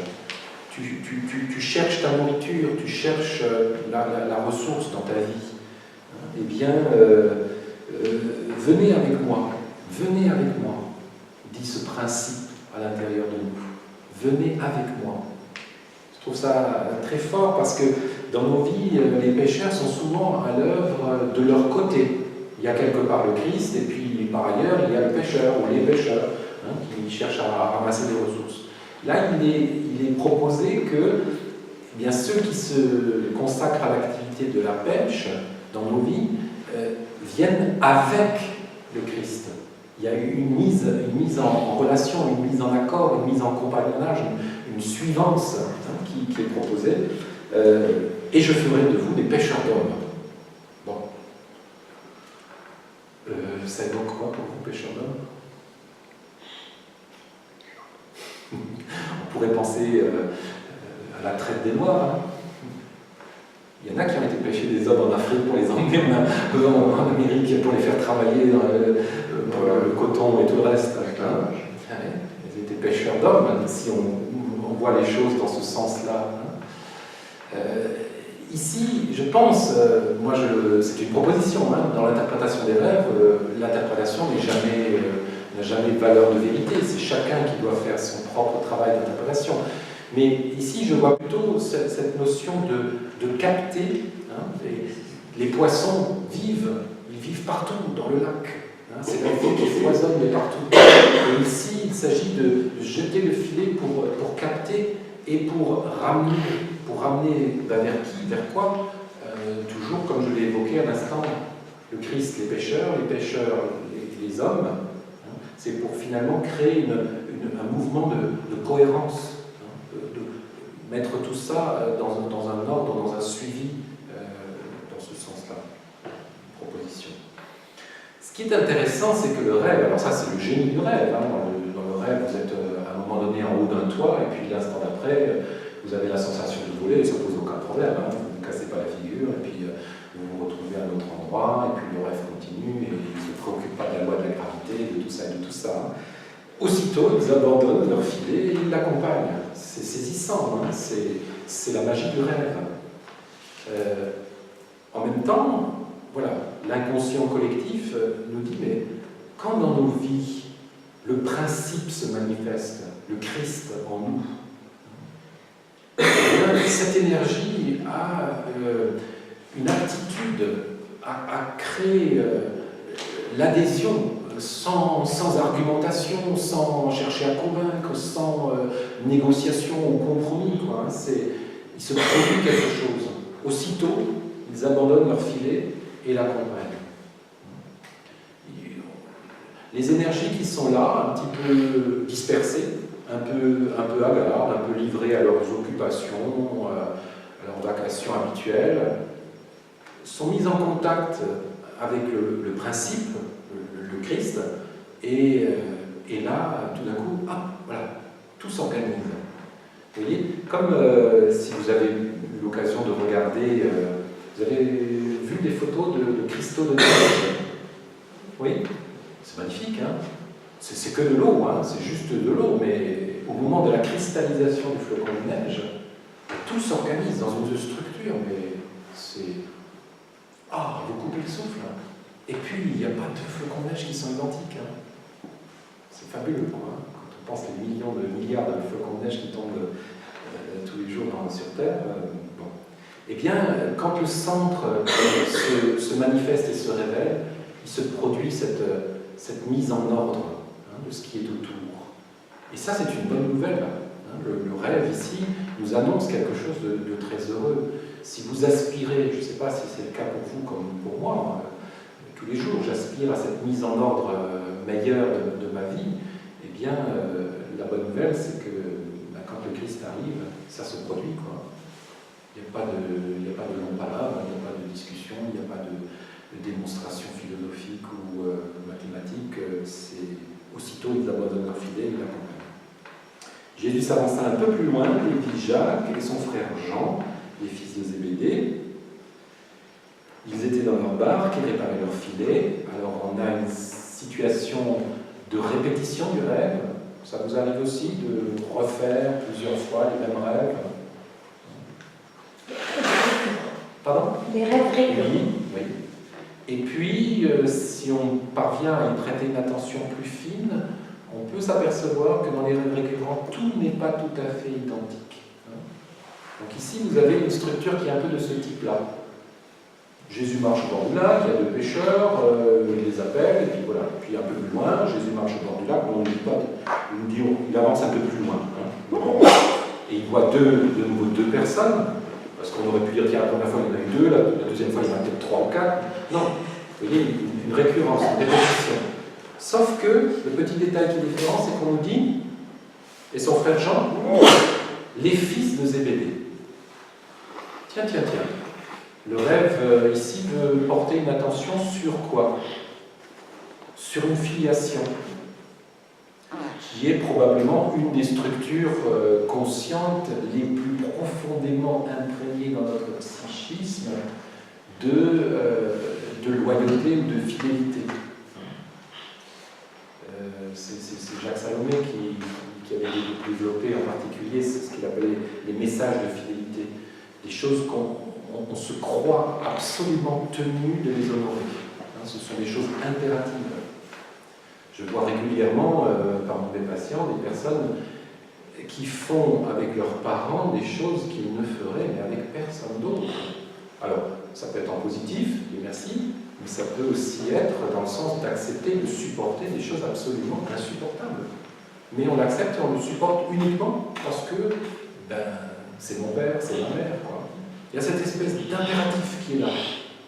Tu cherches ta nourriture, tu cherches la ressource dans ta vie. Eh bien, venez avec moi, dit ce principe à l'intérieur de nous. Venez avec moi. Je trouve ça très fort parce que dans nos vies, les pêcheurs sont souvent à l'œuvre de leur côté. Il y a quelque part le Christ, et puis par ailleurs, il y a le pêcheur ou les pêcheurs qui cherchent à ramasser des ressources. Là, il est proposé que eh bien, ceux qui se consacrent à l'activité de la pêche dans nos vies viennent avec le Christ. Il y a eu une mise en relation, une mise en accord, une mise en compagnonnage, une suivance qui est proposée. Et je ferai de vous des pêcheurs d'hommes. Bon. Ça évoque quoi pour vous, pêcheurs d'hommes? On pourrait penser à la traite des Noirs. Il y en a qui ont été pêcher des hommes en Afrique pour les emmener en Amérique, pour les faire travailler dans le coton et tout le reste. Ils étaient pêcheurs d'hommes, si on voit les choses dans ce sens-là. Ici, je pense, c'est une proposition, dans l'interprétation des rêves, l'interprétation n'a jamais valeur de vérité, c'est chacun qui doit faire son propre travail d'interprétation. Mais ici, je vois plutôt cette notion de capter. Les poissons vivent partout dans le lac. C'est la vie qui foisonne de partout. Et ici, il s'agit de jeter le filet pour capter et pour ramener vers qui, vers quoi toujours, comme je l'ai évoqué à l'instant, le Christ, les pêcheurs, les hommes. C'est pour finalement créer un mouvement de cohérence, de mettre tout ça dans un ordre, dans un suivi, dans ce sens-là, proposition. Ce qui est intéressant, c'est que le rêve, alors ça c'est le génie du rêve, dans le rêve vous êtes à un moment donné en haut d'un toit, et puis l'instant d'après, vous avez la sensation de voler, et ça ne pose aucun problème, vous ne cassez pas la figure, et puis vous vous retrouvez à un autre endroit, et puis le rêve continue, et il ne se préoccupe pas de la loi de la gravité, de tout ça et de tout ça. Aussitôt, ils abandonnent leur filet et ils l'accompagnent. C'est saisissant, c'est la magie du rêve. En même temps, voilà, l'inconscient collectif nous dit, mais quand dans nos vies, le principe se manifeste, le Christ en nous, cette énergie a une aptitude à créer l'adhésion, sans argumentation, sans chercher à convaincre, sans négociation ou compromis, quoi, hein. Il se produit quelque chose. Aussitôt, ils abandonnent leur filet et l'accompagnent. Les énergies qui sont là, un petit peu dispersées, un peu hagardes, un peu livrées à leurs occupations, à leurs vacations habituelles, sont mises en contact avec le principe, le Christ, et là, tout d'un coup, voilà, tout s'organise. Vous voyez, comme si vous avez eu l'occasion de regarder, vous avez vu des photos de cristaux de neige. Oui, c'est magnifique, hein. C'est que de l'eau, hein, c'est juste de l'eau, mais au moment de la cristallisation du flocon de neige, tout s'organise dans une structure, mais c'est... Ah, vous coupez le souffle. Et puis, il n'y a pas deux flocons de neige qui sont identiques. Hein. C'est fabuleux, quoi. Hein. Quand on pense les millions de milliards de flocons de neige qui tombent tous les jours sur Terre. Bon. Eh bien, quand le centre se manifeste et se révèle, il se produit cette mise en ordre, hein, de ce qui est autour. Et ça, c'est une bonne nouvelle. Hein. Le rêve, ici, nous annonce quelque chose de très heureux. Si vous aspirez, je ne sais pas si c'est le cas pour vous comme pour moi, tous les jours, j'aspire à cette mise en ordre meilleure de ma vie, eh bien, la bonne nouvelle, c'est que quand le Christ arrive, ça se produit, quoi. Il n'y a pas de long palabre, il n'y a pas de discussion, il n'y a pas de démonstration philosophique ou mathématique. C'est aussitôt, ils abandonnent leur filet, ils l'accompagnent. Jésus s'avança un peu plus loin, il vit Jacques et son frère Jean, les fils de Zébédée. Ils étaient dans leur barque, ils réparaient leur filet. Alors on a une situation de répétition du rêve. Ça vous arrive aussi de refaire plusieurs fois les mêmes rêves? Pardon? Les rêves récurrents. Oui. Et puis, si on parvient à y prêter une attention plus fine, on peut s'apercevoir que dans les rêves récurrents, tout n'est pas tout à fait identique. Donc ici, vous avez une structure qui est un peu de ce type-là. Jésus marche au bord du lac, il y a deux pêcheurs, il les appelle, et puis voilà. Puis un peu plus loin, Jésus marche au bord du lac, on ne dit pas, il avance un peu plus loin. Hein. Et il voit de nouveau deux personnes, parce qu'on aurait pu dire, tiens, la première fois il y en a eu deux, la deuxième fois il y en a peut-être trois ou quatre. Non, vous voyez, une récurrence, une répétition. Sauf que, le petit détail qui est différent, c'est qu'on nous dit, et son frère Jean, les fils de Zébédée. Tiens. Le rêve, ici, veut porter une attention sur quoi? Sur une filiation, qui est probablement une des structures conscientes les plus profondément imprégnées dans notre psychisme de loyauté ou de fidélité. C'est Jacques Salomé qui avait développé en particulier ce qu'il appelait les messages de fidélité. Des choses qu'on se croit absolument tenu de les honorer. Hein, ce sont des choses impératives. Je vois régulièrement, parmi mes patients, des personnes qui font avec leurs parents des choses qu'ils ne feraient mais avec personne d'autre. Alors, ça peut être en positif, Dieu merci, mais ça peut aussi être dans le sens d'accepter, de supporter des choses absolument insupportables. Mais on l'accepte et on le supporte uniquement parce que c'est mon père, c'est ma mère, quoi. Il y a cette espèce d'impératif qui est là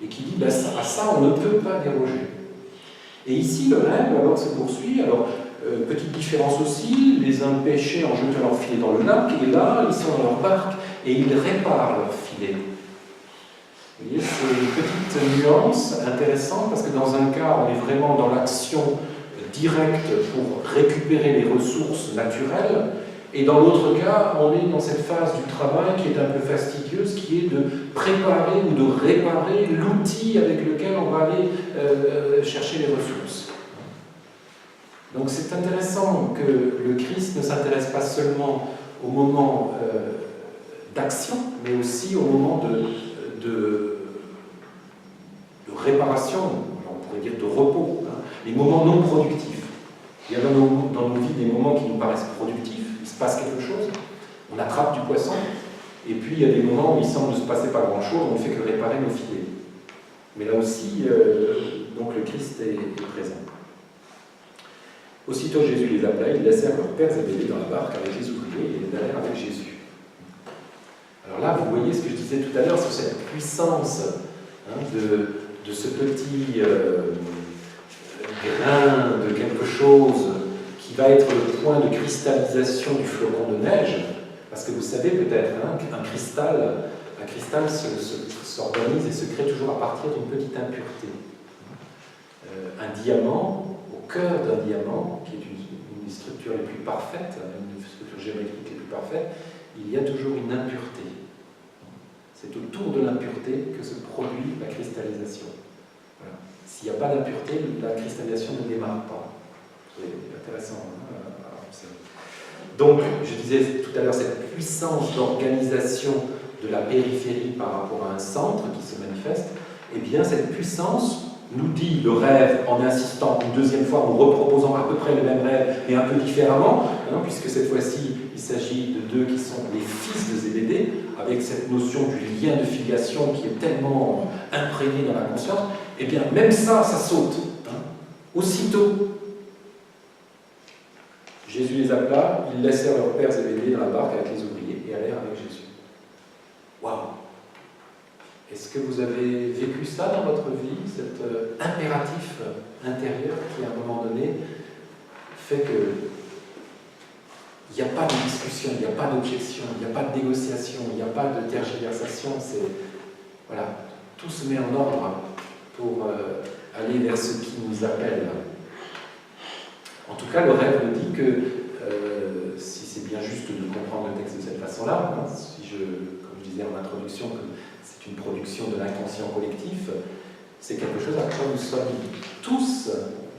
et qui dit à ça on ne peut pas déroger. Et ici le rêve alors se poursuit. Alors petite différence aussi, les uns pêchaient en jetant leur filet dans le lac et là ils sont dans leur barque et ils réparent leur filet. Vous voyez, c'est une petite nuance intéressante parce que dans un cas on est vraiment dans l'action directe pour récupérer les ressources naturelles. Et dans l'autre cas, on est dans cette phase du travail qui est un peu fastidieuse, qui est de préparer ou de réparer l'outil avec lequel on va aller chercher les ressources. Donc c'est intéressant que le Christ ne s'intéresse pas seulement au moment d'action, mais aussi au moment de réparation, on pourrait dire de repos, hein, les moments non productifs. Il y a dans nos vies des moments qui nous paraissent productifs, il se passe quelque chose, on attrape du poisson, et puis il y a des moments où il semble ne se passer pas grand-chose, on ne fait que réparer nos filets. Mais là aussi, donc le Christ est présent. Aussitôt Jésus les appela, ils laissèrent leurs pères Zébédée dans la barque avec les ouvriers et ils allèrent avec Jésus. Alors là, vous voyez ce que je disais tout à l'heure sur cette puissance de ce petit grain de quelque chose qui va être le point de cristallisation du flocon de neige. Parce que vous savez peut-être qu'un cristal s'organise et se crée toujours à partir d'une petite impureté. Un diamant, au cœur d'un diamant, qui est une des structures les plus parfaites, une des structures géométriques les plus parfaites, il y a toujours une impureté. C'est autour de l'impureté que se produit la cristallisation. Voilà. S'il n'y a pas d'impureté, la cristallisation ne démarre pas. C'est intéressant à observer. Donc, je disais tout à l'heure, cette puissance d'organisation de la périphérie par rapport à un centre qui se manifeste, eh bien, cette puissance nous dit le rêve en insistant une deuxième fois, en reproposant à peu près le même rêve, mais un peu différemment, puisque cette fois-ci, il s'agit de deux qui sont les fils de Zébédée, avec cette notion du lien de filiation qui est tellement imprégnée dans la conscience, eh bien, même ça saute. Aussitôt, Jésus les appela, ils laissèrent leur père Zébédée dans la barque avec les ouvriers et allèrent avec Jésus. Waouh! Est-ce que vous avez vécu ça dans votre vie, cet impératif intérieur qui, à un moment donné, fait que il n'y a pas de discussion, il n'y a pas d'objection, il n'y a pas de négociation, il n'y a pas de tergiversation, voilà, tout se met en ordre pour aller vers ce qui nous appelle. En tout cas, le rêve me dit que, si c'est bien juste de comprendre le texte de cette façon-là, comme je disais en introduction, que c'est une production de l'inconscient collectif, c'est quelque chose à quoi nous sommes tous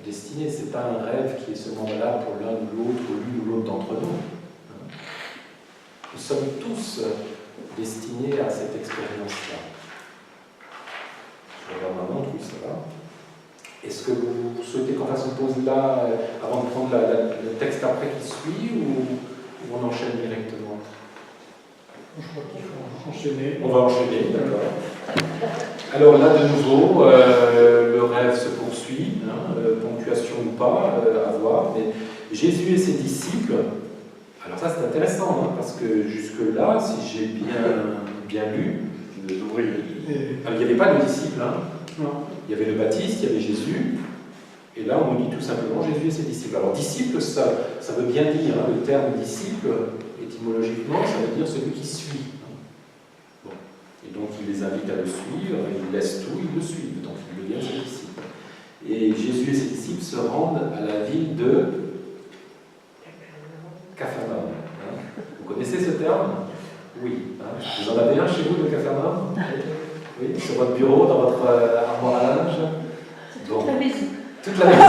destinés. Ce n'est pas un rêve qui est seulement là pour l'un ou l'autre, ou l'une ou l'autre d'entre nous. Nous sommes tous destinés à cette expérience-là. Je regarde ma montre, oui, ça va. Est-ce que vous souhaitez qu'on fasse une pause là, avant de prendre le texte après qui suit, ou on enchaîne directement? Je crois qu'il faut enchaîner. On va enchaîner, d'accord. Alors là, de nouveau, le rêve se poursuit, ponctuation ou pas, à voir. Mais Jésus et ses disciples, alors ça c'est intéressant, parce que jusque-là, si j'ai bien lu, il n'y avait pas de disciples. Non. Il y avait le Baptiste, il y avait Jésus, et là on nous dit tout simplement Jésus et ses disciples. Alors disciple, ça veut bien dire, le terme disciple, étymologiquement, ça veut dire celui qui suit. Bon. Et donc il les invite à le suivre, il laisse tout, ils le suivent, donc ils deviennent ses disciples. Et Jésus et ses disciples se rendent à la ville de Capharnaüm. Vous connaissez ce terme? Oui. Vous en avez un chez vous de Capharnaüm? Oui, sur votre bureau, dans votre armoire à linge. Toute la maison. Toute la maison.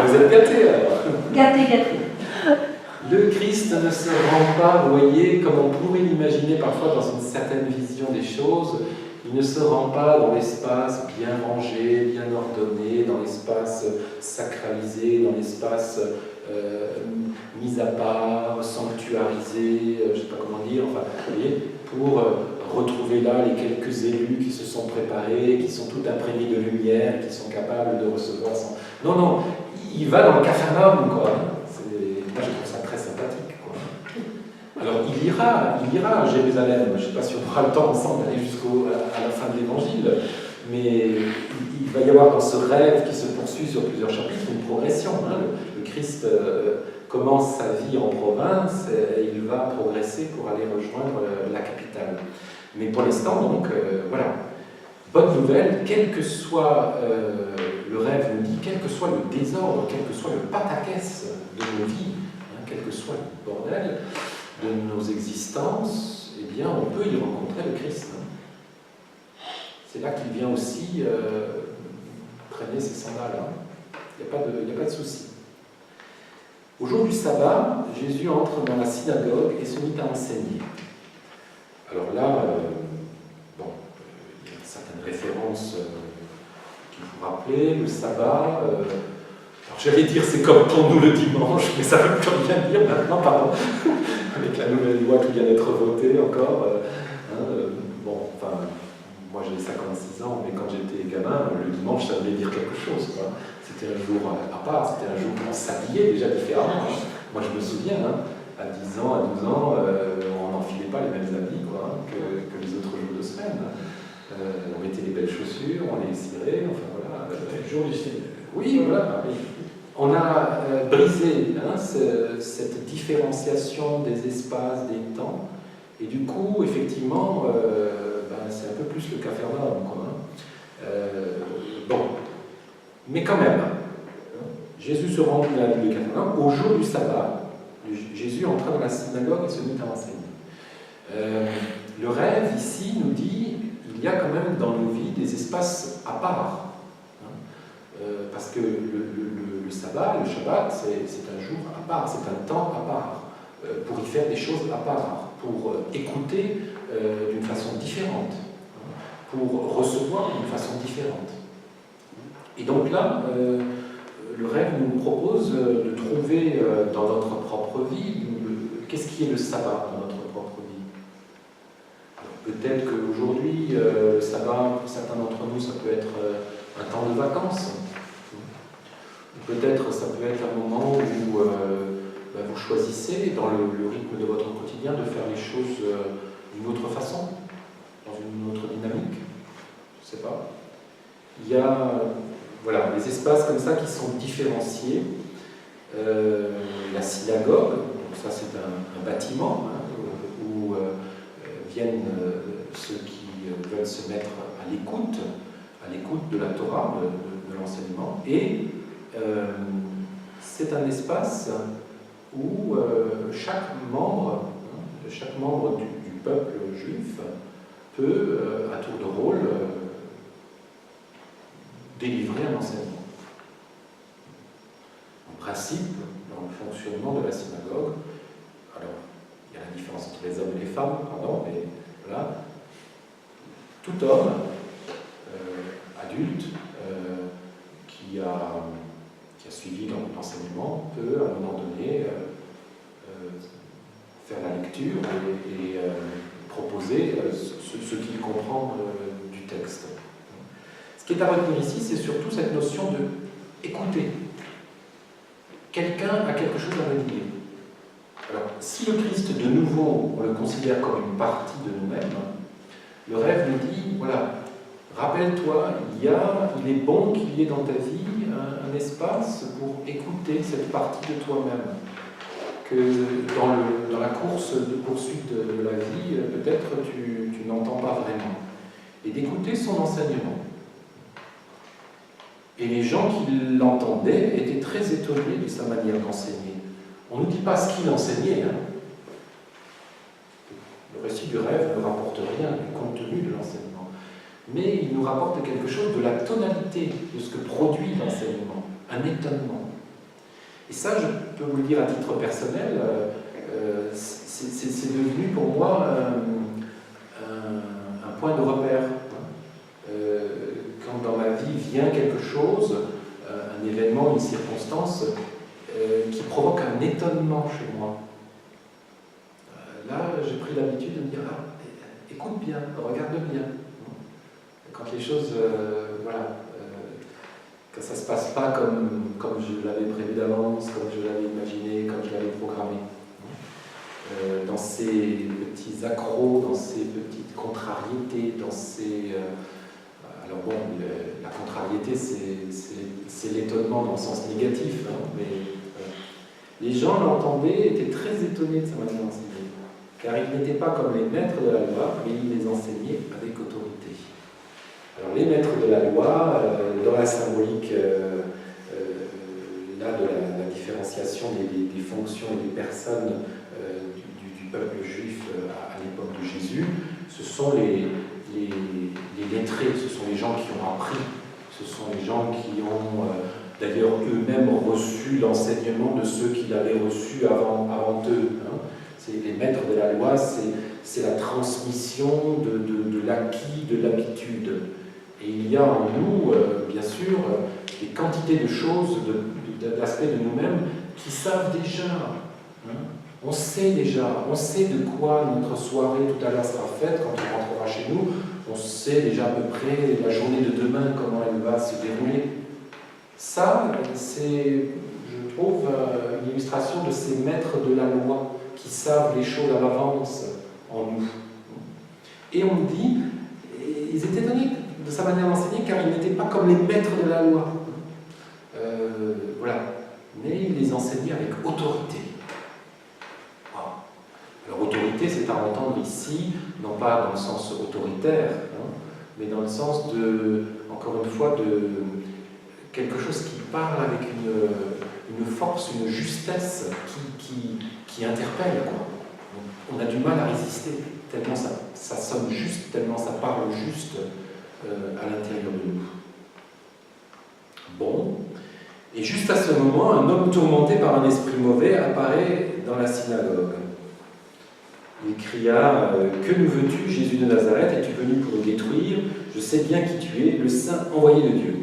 Vous êtes gâtés alors. Gâtés. Le Christ ne se rend pas, vous voyez, comme on pourrait l'imaginer parfois dans une certaine vision des choses, il ne se rend pas dans l'espace bien rangé, bien ordonné, dans l'espace sacralisé, dans l'espace mis à part, sanctuarisé, je ne sais pas comment dire, enfin, vous voyez, pour retrouver là les quelques élus qui se sont préparés, qui sont tout imprégnés de lumière, qui sont capables de recevoir son... Non, il va dans le Capharnaüm, quoi. Moi, je trouve ça très sympathique, quoi. Alors, il ira à Jérusalem. Je ne sais pas si on aura le temps ensemble d'aller à la fin de l'Évangile, mais il va y avoir dans ce rêve qui se poursuit sur plusieurs chapitres une progression. Le Christ commence sa vie en province et il va progresser pour aller rejoindre la capitale. Mais pour l'instant, donc, voilà. Bonne nouvelle, quel que soit le rêve nous dit, quel que soit le désordre, quel que soit le pataquès de nos vies, quel que soit le bordel de nos existences, eh bien, on peut y rencontrer le Christ. C'est là qu'il vient aussi traîner ses sandales. Il n'y a pas de souci. Au jour du sabbat, Jésus entre dans la synagogue et se mit à enseigner. Alors là, il y a certaines références qu'il faut rappeler. Le sabbat, alors j'allais dire c'est comme pour nous le dimanche, mais ça veut plus rien dire maintenant, pardon, avec la nouvelle loi qui vient d'être votée encore. Moi j'ai 56 ans, mais quand j'étais était gamin, le dimanche, ça voulait dire quelque chose, quoi. C'était un jour à part, c'était un jour où on s'habillait déjà différemment. Hein. Moi, je me souviens, hein, à 10 ans, à 12 ans, on n'enfilait pas les mêmes habits quoi, que les autres jours de semaine. On mettait les belles chaussures, on les cirait, enfin voilà. Le jour du Seigneur. Oui, voilà. On a brisé hein, cette différenciation des espaces, des temps, et du coup, effectivement, c'est un peu plus le Capharnaüm, quoi. Hein. Bon, mais quand même, Jésus se rend dans la ville de Capharnaüm au jour du sabbat. Jésus entra dans la synagogue et se mit à enseigner. Le rêve, ici, nous dit il y a quand même dans nos vies des espaces à part. Hein, parce que le sabbat, le Shabbat, c'est un jour à part, c'est un temps à part, pour y faire des choses à part, pour écouter d'une façon différente, hein, pour recevoir d'une façon différente. Et donc là, le rêve nous propose de trouver dans notre propre vie, qu'est-ce qui est le sabbat dans notre propre vie. Peut-être qu'aujourd'hui, le sabbat, pour certains d'entre nous, ça peut être un temps de vacances. Peut-être ça peut être un moment où vous choisissez, dans le rythme de votre quotidien, de faire les choses d'une autre façon, dans une autre dynamique. Je ne sais pas. Il y a voilà, des espaces comme ça qui sont différenciés. La synagogue, donc ça c'est un bâtiment hein, où viennent ceux qui veulent se mettre à l'écoute de la Torah, de l'enseignement, et c'est un espace où chaque membre du peuple juif peut, à tour de rôle, délivrer un enseignement. En principe, dans le fonctionnement de la synagogue, alors, il y a la différence entre les hommes et les femmes, pardon, mais voilà, tout homme, adulte, qui a suivi l'enseignement, peut, à un moment donné, faire la lecture et proposer ce qu'il comprend du texte. Ce qui est à retenir ici, c'est surtout cette notion de écouter. Quelqu'un a quelque chose à me dire. Alors, si le Christ, de nouveau, on le considère comme une partie de nous-mêmes, le rêve nous dit, voilà, rappelle-toi, il est bon qu'il y ait dans ta vie un espace pour écouter cette partie de toi-même. Que dans la course de poursuite de la vie, peut-être tu n'entends pas vraiment. Et d'écouter son enseignement. Et les gens qui l'entendaient étaient très étonnés de sa manière d'enseigner. On ne nous dit pas ce qu'il enseignait. Hein. Le récit du rêve ne rapporte rien du contenu de l'enseignement. Mais il nous rapporte quelque chose de la tonalité de ce que produit l'enseignement. Un étonnement. Et ça, je peux vous le dire à titre personnel, c'est devenu pour moi un point de repère. Quand dans ma vie vient quelque chose, un événement, une circonstance, qui provoque un étonnement chez moi, là, j'ai pris l'habitude de me dire, écoute bien, regarde bien. Quand les choses, quand ça ne se passe pas comme je l'avais prévu d'avance, comme je l'avais imaginé, comme je l'avais programmé. Dans ces petits accros, dans ces petites contrariétés, dans ces... alors bon, la contrariété, c'est l'étonnement dans le sens négatif, hein, mais les gens l'entendaient, étaient très étonnés de sa manière d'enseigner, car il n'était pas comme les maîtres de la loi, mais il les enseignait avec autorité. Alors les maîtres de la loi, dans la symbolique là, de la différenciation des fonctions et des personnes du peuple juif à l'époque de Jésus, ce sont les lettrés, ce sont les gens qui ont appris, ce sont les gens qui ont d'ailleurs eux-mêmes reçu l'enseignement de ceux qui l'avaient reçu avant eux. Hein. C'est les maîtres de la loi, c'est la transmission de l'acquis, de l'habitude. Et il y a en nous, bien sûr, des quantités de choses, d'aspects de nous-mêmes qui savent déjà. Hein. On sait de quoi notre soirée tout à l'heure sera faite quand on rentrera chez nous. On sait sait déjà à peu près la journée de demain, comment elle va se dérouler. Ça, c'est, je trouve, une illustration de ces maîtres de la loi qui savent les choses à l'avance en nous. Et on me dit, ils étaient étonnés de sa manière d'enseigner car ils n'étaient pas comme les maîtres de la loi. Voilà. Mais il les enseignait avec autorité. Wow. Alors autorité, c'est à entendre ici, non pas dans le sens autoritaire, hein, mais dans le sens de, encore une fois, de quelque chose qui parle avec une force, une justesse qui interpelle, quoi. On a du mal à résister, tellement ça sonne juste, tellement ça parle juste à l'intérieur de nous. Bon. Et juste à ce moment, un homme tourmenté par un esprit mauvais apparaît dans la synagogue. Il cria « Que nous veux-tu, Jésus de Nazareth? Es-tu venu pour nous détruire? Je sais bien qui tu es, le Saint envoyé de Dieu. »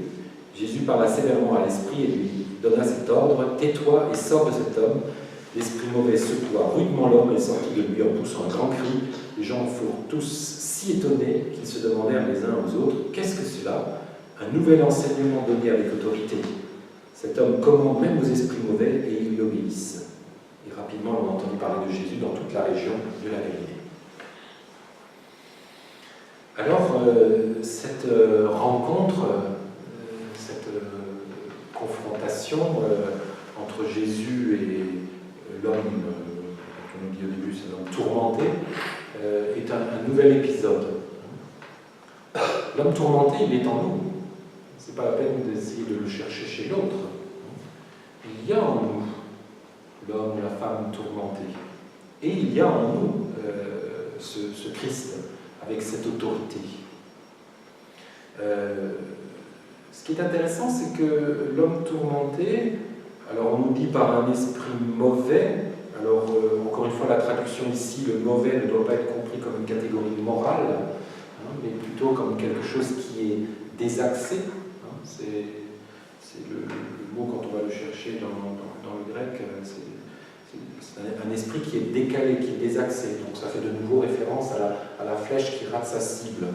Jésus parla sévèrement à l'esprit et lui donna cet ordre « Tais-toi et sors de cet homme. » L'esprit mauvais secoua rudement l'homme et sortit de lui en poussant un grand cri. Les gens furent tous si étonnés qu'ils se demandèrent les uns aux autres « Qu'est-ce que cela? Un nouvel enseignement donné avec autorité. » Cet homme commande même aux esprits mauvais et ils lui obéissent. Et rapidement, on a entendu parler de Jésus dans toute la région de la Galilée. Alors, cette rencontre, cette confrontation entre Jésus et l'homme, comme on dit au début, c'est l'homme tourmenté, est un nouvel épisode. L'homme tourmenté, il est en nous. C'est pas la peine d'essayer de le chercher chez l'autre. Il y a en nous l'homme, la femme tourmentée. Et il y a en nous ce Christ avec cette autorité. Ce qui est intéressant, c'est que l'homme tourmenté, alors on nous dit par un esprit mauvais, alors encore une fois la traduction ici, le mauvais ne doit pas être compris comme une catégorie morale, hein, mais plutôt comme quelque chose qui est désaxé. C'est le mot, quand on va le chercher dans le grec, c'est un esprit qui est décalé, qui est désaxé. Donc ça fait de nouveau référence à la flèche qui rate sa cible.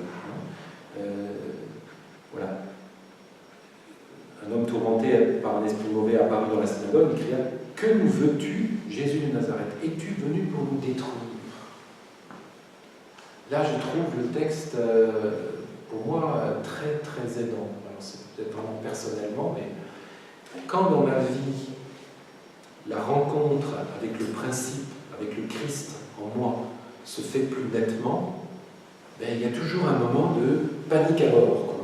Voilà. Un homme tourmenté par un esprit mauvais apparu dans la synagogue, il cria « Que nous veux-tu, Jésus de Nazareth? Es-tu venu pour nous détruire ?» Là, je trouve le texte, pour moi, très, très aidant. C'est peut-être vraiment personnellement, mais quand dans ma vie, la rencontre avec le principe, avec le Christ en moi, se fait plus nettement, ben, il y a toujours un moment de panique à bord.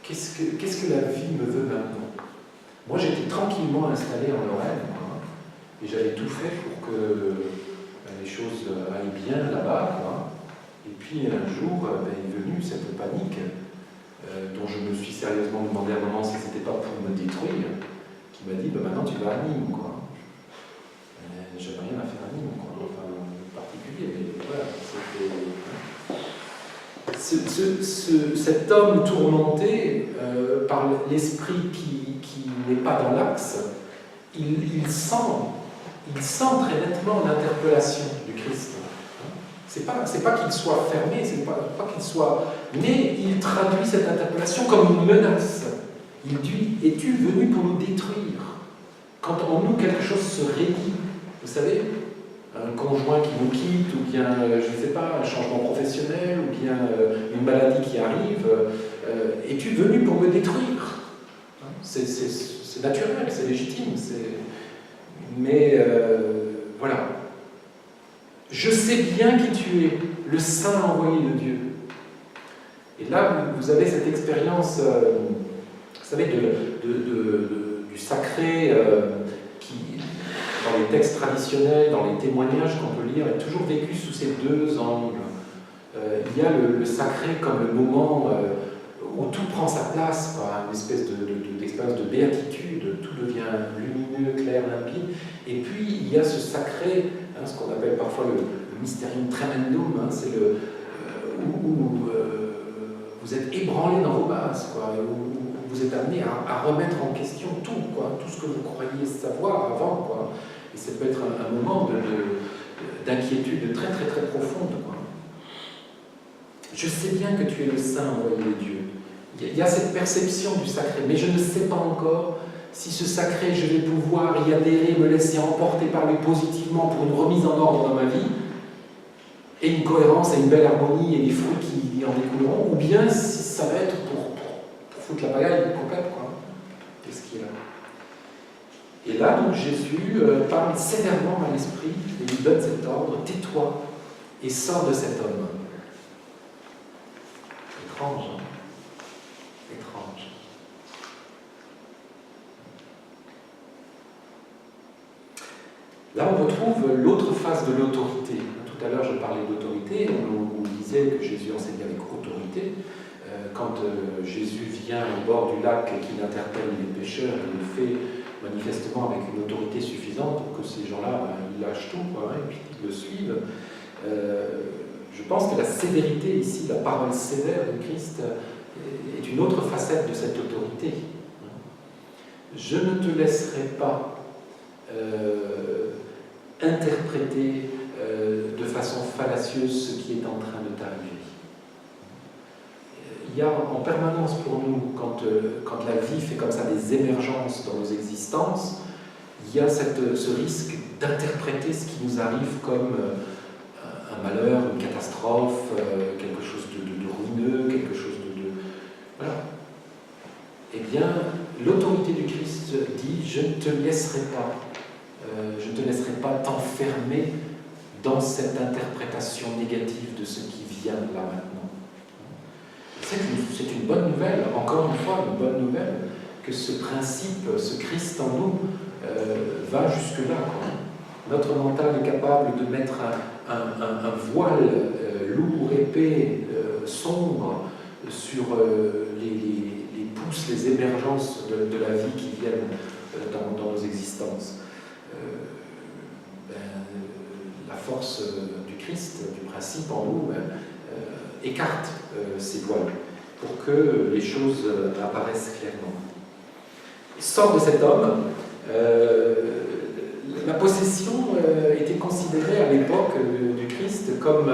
Qu'est-ce que la vie me veut maintenant? Moi, j'étais tranquillement installé en Lorraine, et j'avais tout fait pour que les choses aillent bien là-bas. Et puis un jour, est venue cette panique, dont je me suis sérieusement demandé à un moment si ce n'était pas pour me détruire, qui m'a dit maintenant tu vas à Nîmes. J'avais rien à faire à Nîmes, enfin en particulier, mais voilà, c'était. Cet homme tourmenté par l'esprit qui n'est pas dans l'axe, il sent très nettement l'interpellation du Christ. C'est pas qu'il soit fermé, c'est pas qu'il soit... Mais il traduit cette interpellation comme une menace. Il dit « Es-tu venu pour nous détruire ?» Quand en nous quelque chose se raidit, vous savez, un conjoint qui nous quitte, ou bien, je ne sais pas, un changement professionnel, ou bien une maladie qui arrive, es-tu venu pour me détruire? C'est naturel, c'est légitime, mais voilà. Je sais bien qui tu es, le Saint envoyé de Dieu. Et là, vous avez cette expérience, vous savez, du sacré qui, dans les textes traditionnels, dans les témoignages qu'on peut lire, est toujours vécu sous ces deux angles. Il y a le sacré comme le moment où tout prend sa place, quoi, une espèce d'expérience de béatitude, tout devient lumineux, clair, limpide. Et puis, il y a ce sacré, ce qu'on appelle parfois le mysterium tremendum, c'est où vous êtes ébranlé dans vos bases, quoi, où vous êtes amené à remettre en question tout ce que vous croyez savoir avant, quoi. Et ça peut être un moment d'inquiétude très très très profonde, quoi. Je sais bien que tu es le Saint envoyé de Dieu. Il y a cette perception du sacré, mais je ne sais pas encore si ce sacré, je vais pouvoir y adhérer, me laisser emporter par lui positivement pour une remise en ordre dans ma vie, et une cohérence et une belle harmonie et des fruits qui en découleront, ou bien si ça va être pour foutre la pagaille complète, quoi. Qu'est-ce qu'il y a? Et là, donc, Jésus parle sévèrement à l'esprit et lui donne cet ordre: tais-toi et sors de cet homme. Étrange, hein? Étrange. Là, on retrouve l'autre face de l'autorité. Tout à l'heure, je parlais d'autorité, on disait que Jésus enseignait avec autorité. Quand Jésus vient au bord du lac et qu'il interpelle les pêcheurs, il le fait manifestement avec une autorité suffisante pour que ces gens-là, ils lâchent tout, quoi, et puis ils le suivent. Je pense que la sévérité ici, la parole sévère de Christ, est une autre facette de cette autorité. Je ne te laisserai pas interpréter de façon fallacieuse ce qui est en train de t'arriver. Il y a en permanence pour nous, quand la vie fait comme ça des émergences dans nos existences, il y a ce risque d'interpréter ce qui nous arrive comme un malheur, une catastrophe, quelque chose de ruineux, quelque chose de... Voilà. Eh bien, l'autorité du Christ dit: je ne te laisserai pas t'enfermer dans cette interprétation négative de ce qui vient là maintenant. C'est une bonne nouvelle, encore une fois, une bonne nouvelle, que ce principe, ce Christ en nous, va jusque-là, quoi. Notre mental est capable de mettre un voile lourd, épais, sombre sur les pousses, les émergences de la vie qui viennent dans nos existences. La force du Christ, du principe en nous, écarte ces voiles pour que les choses apparaissent clairement. Sort de cet homme. La possession était considérée à l'époque du Christ comme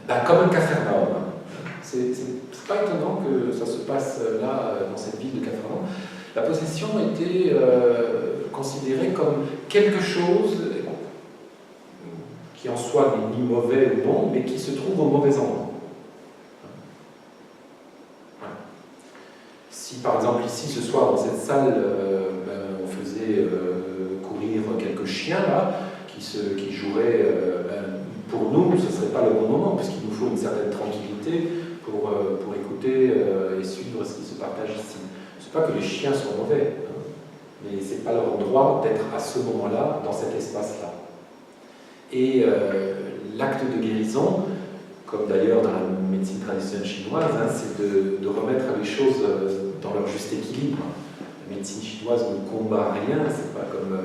un capharnaüm. C'est pas étonnant que ça se passe là, dans cette ville de Capharnaüm. La possession était considérée comme quelque chose qui en soi n'est ni mauvais ou bon, mais qui se trouve au mauvais endroit. Voilà. Si par exemple ici, ce soir, dans cette salle, on faisait courir quelques chiens là, qui joueraient, pour nous, ce ne serait pas le bon moment, puisqu'il nous faut une certaine tranquillité pour écouter et suivre ce qui se partage ici. Ce n'est pas que les chiens sont mauvais, hein, mais ce n'est pas leur droit d'être à ce moment-là, dans cet espace-là. Et l'acte de guérison, comme d'ailleurs dans la médecine traditionnelle chinoise, hein, c'est de remettre les choses dans leur juste équilibre. La médecine chinoise ne combat rien, c'est pas comme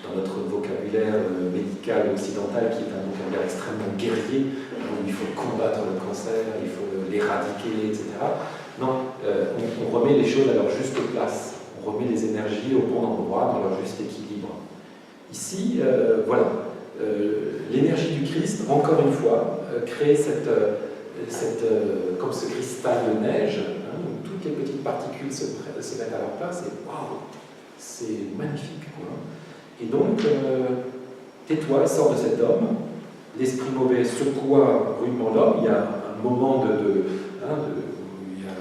dans notre vocabulaire médical occidental qui est un vocabulaire extrêmement guerrier, où il faut combattre le cancer, il faut l'éradiquer, etc. Non, on remet les choses à leur juste place, on remet les énergies au bon endroit, dans leur juste équilibre. Ici, voilà. L'énergie du Christ, encore une fois, crée comme ce cristal de neige, hein, où toutes les petites particules se mettent à leur place, et waouh, c'est magnifique, quoi. Et donc, tais-toi, sors de cet homme, l'esprit mauvais secoua rudement l'homme, il y a un moment où il y a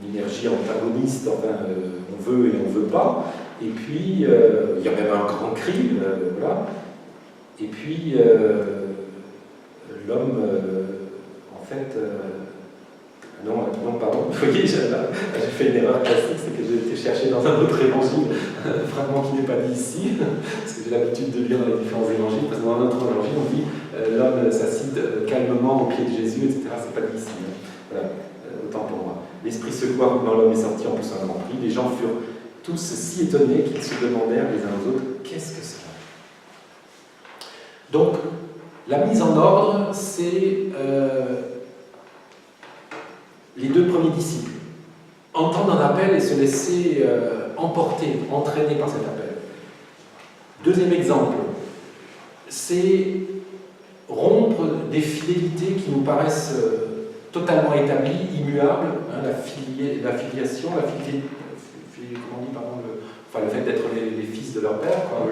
une énergie antagoniste, enfin, on veut et on ne veut pas, et puis il y a même un grand cri, voilà. Et puis, l'homme, en fait... non, pardon, vous voyez, j'ai fait une erreur classique, c'est que j'ai été chercher dans un autre évangile, un fragment qui n'est pas dit ici, parce que j'ai l'habitude de lire dans les différents évangiles, parce que dans un autre évangile, on dit l'homme s'assied calmement au pied de Jésus, etc. C'est pas dit ici. Hein. Voilà, autant pour moi. L'esprit secoua quand l'homme est sorti en poussant un grand cri. Les gens furent tous si étonnés qu'ils se demandèrent les uns aux autres, qu'est-ce que c'est? Donc, la mise en ordre, c'est les deux premiers disciples. Entendre un appel et se laisser emporter, entraîner par cet appel. Deuxième exemple, c'est rompre des fidélités qui nous paraissent totalement établies, immuables, hein, la filiation, comment on dit, pardon, le fait d'être les fils de leur père, quoi.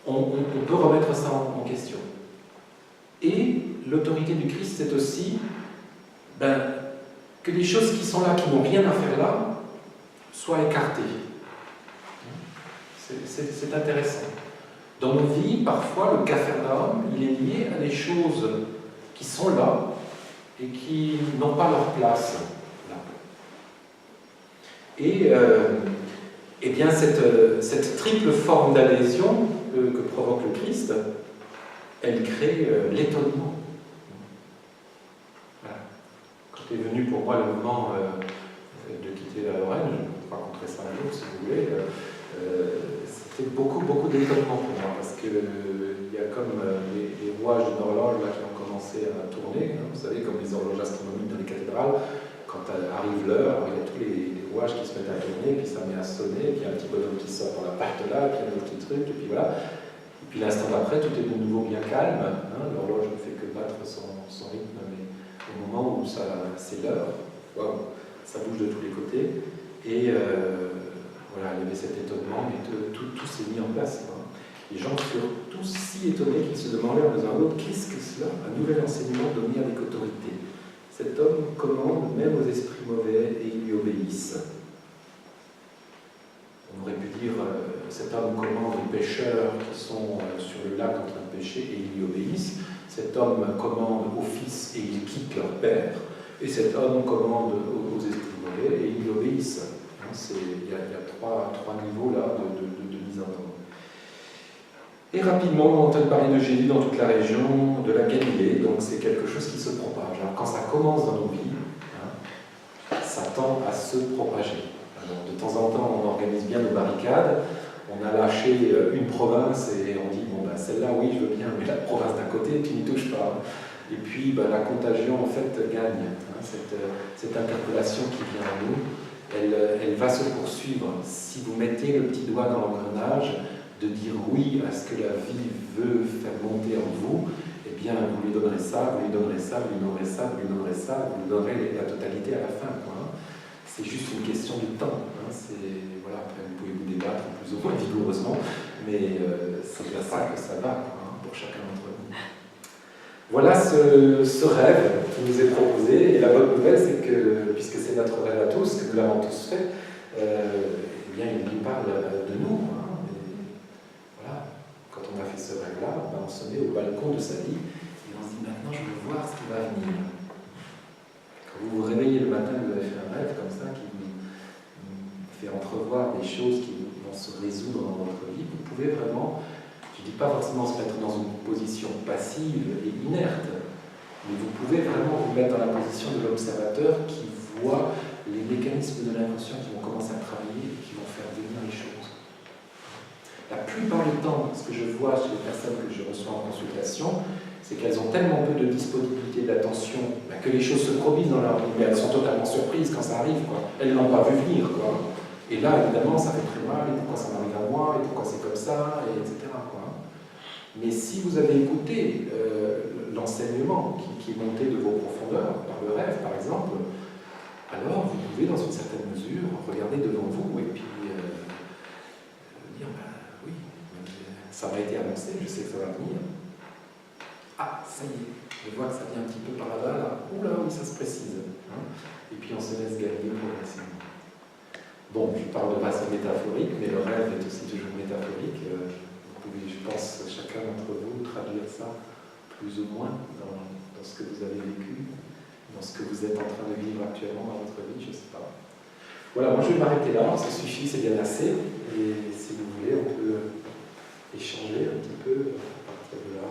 On peut remettre ça en question. Et l'autorité du Christ, c'est aussi que les choses qui sont là, qui n'ont rien à faire là, soient écartées. C'est intéressant. Dans nos vies, parfois, le capharnaüm, il est lié à des choses qui sont là et qui n'ont pas leur place là. Et eh bien, cette triple forme d'adhésion que provoque le Christ, elle crée l'étonnement. Voilà. Quand est venu pour moi le moment de quitter la Lorraine, je vous raconterai ça un jour si vous voulez, c'était beaucoup d'étonnement pour moi, parce qu'il y a comme les rouages d'une horloge là, qui ont commencé à tourner, hein, vous savez, comme les horloges astronomiques dans les cathédrales, quand arrive l'heure, il y a tous les rouages qui se mettent à tourner, puis ça met à sonner, puis il y a un petit bonhomme qui sort par la porte là, puis il y a un petit truc, et puis voilà. Et puis l'instant d'après, tout est de nouveau bien calme, hein, l'horloge ne fait que battre son rythme, mais au moment où c'est l'heure, wow, ça bouge de tous les côtés, et voilà, il y avait cet étonnement, mais tout s'est mis en place. Quoi. Les gens furent tous si étonnés qu'ils se demandaient en disant à l'autre, qu'est-ce que cela? Un nouvel enseignement donné avec autorité. Cet homme commande même aux esprits mauvais et ils lui obéissent. On aurait pu dire, cet homme commande aux pêcheurs qui sont sur le lac en train de pêcher et ils lui obéissent. Cet homme commande aux fils et ils quittent leur père. Et cet homme commande aux esprits mauvais et ils lui obéissent. Il y a trois niveaux là de mise en ordre. Et rapidement, on entend parler de Jésus dans toute la région de la Galilée, donc c'est quelque chose qui se propage. Alors, quand ça commence dans nos vies, hein, ça tend à se propager. Alors, de temps en temps, on organise bien nos barricades, on a lâché une province et on dit, bon, ben, celle-là, oui, je veux bien, mais la province d'à côté, tu n'y touches pas. Et puis, ben, la contagion, en fait, gagne. Hein, cette interpellation qui vient à nous, elle va se poursuivre. Si vous mettez le petit doigt dans l'engrenage, de dire oui à ce que la vie veut faire monter en vous, eh bien, vous lui donnerez ça, vous lui donnerez ça, vous lui donnerez ça, vous lui donnerez ça, vous lui donnerez la totalité à la fin. C'est juste une question de temps. Hein. Voilà, après, vous pouvez vous débattre plus ou moins vigoureusement, mais c'est vers ça que ça va, quoi, pour chacun d'entre nous. Voilà ce rêve qui nous est proposé, et la bonne nouvelle, c'est que, puisque c'est notre rêve à tous, que nous l'avons tous fait, eh bien, il nous parle de nous. Hein. Quand on a fait ce rêve-là, on se met au balcon de sa vie et on se dit maintenant je veux voir ce qui va venir. Quand vous vous réveillez le matin, vous avez fait un rêve comme ça qui vous fait entrevoir des choses qui vont se résoudre dans votre vie, vous pouvez vraiment, je ne dis pas forcément se mettre dans une position passive et inerte, mais vous pouvez vraiment vous mettre dans la position de l'observateur qui voit les mécanismes de l'inconscient qui vont commencer à travailler et qui vont faire venir les choses. La plupart du temps, ce que je vois chez les personnes que je reçois en consultation, c'est qu'elles ont tellement peu de disponibilité, d'attention, que les choses se produisent dans leur vie, mais elles sont totalement surprises quand ça arrive, quoi. Elles ne l'ont pas vu venir, quoi. Et là, évidemment, ça fait très mal, et pourquoi ça m'arrive à moi, et pourquoi c'est comme ça, et etc., quoi. Mais si vous avez écouté l'enseignement qui est monté de vos profondeurs, par le rêve, par exemple, alors vous pouvez, dans une certaine mesure, regarder devant vous, et puis dire, oui, ça m'a été annoncé, je sais que ça va venir. Ah, ça y est, je vois que ça vient un petit peu par là-bas, là. Oula, oui, ça se précise. Hein. Et puis on se laisse gagner progressivement. Bon, je parle de façon métaphorique, mais le rêve est aussi toujours métaphorique. Vous pouvez, je pense, chacun d'entre vous traduire ça plus ou moins dans ce que vous avez vécu, dans ce que vous êtes en train de vivre actuellement dans votre vie, je ne sais pas. Voilà, moi je vais m'arrêter là, ça suffit, c'est bien assez. Et si vous voulez, on peut échanger un petit peu à partir de là.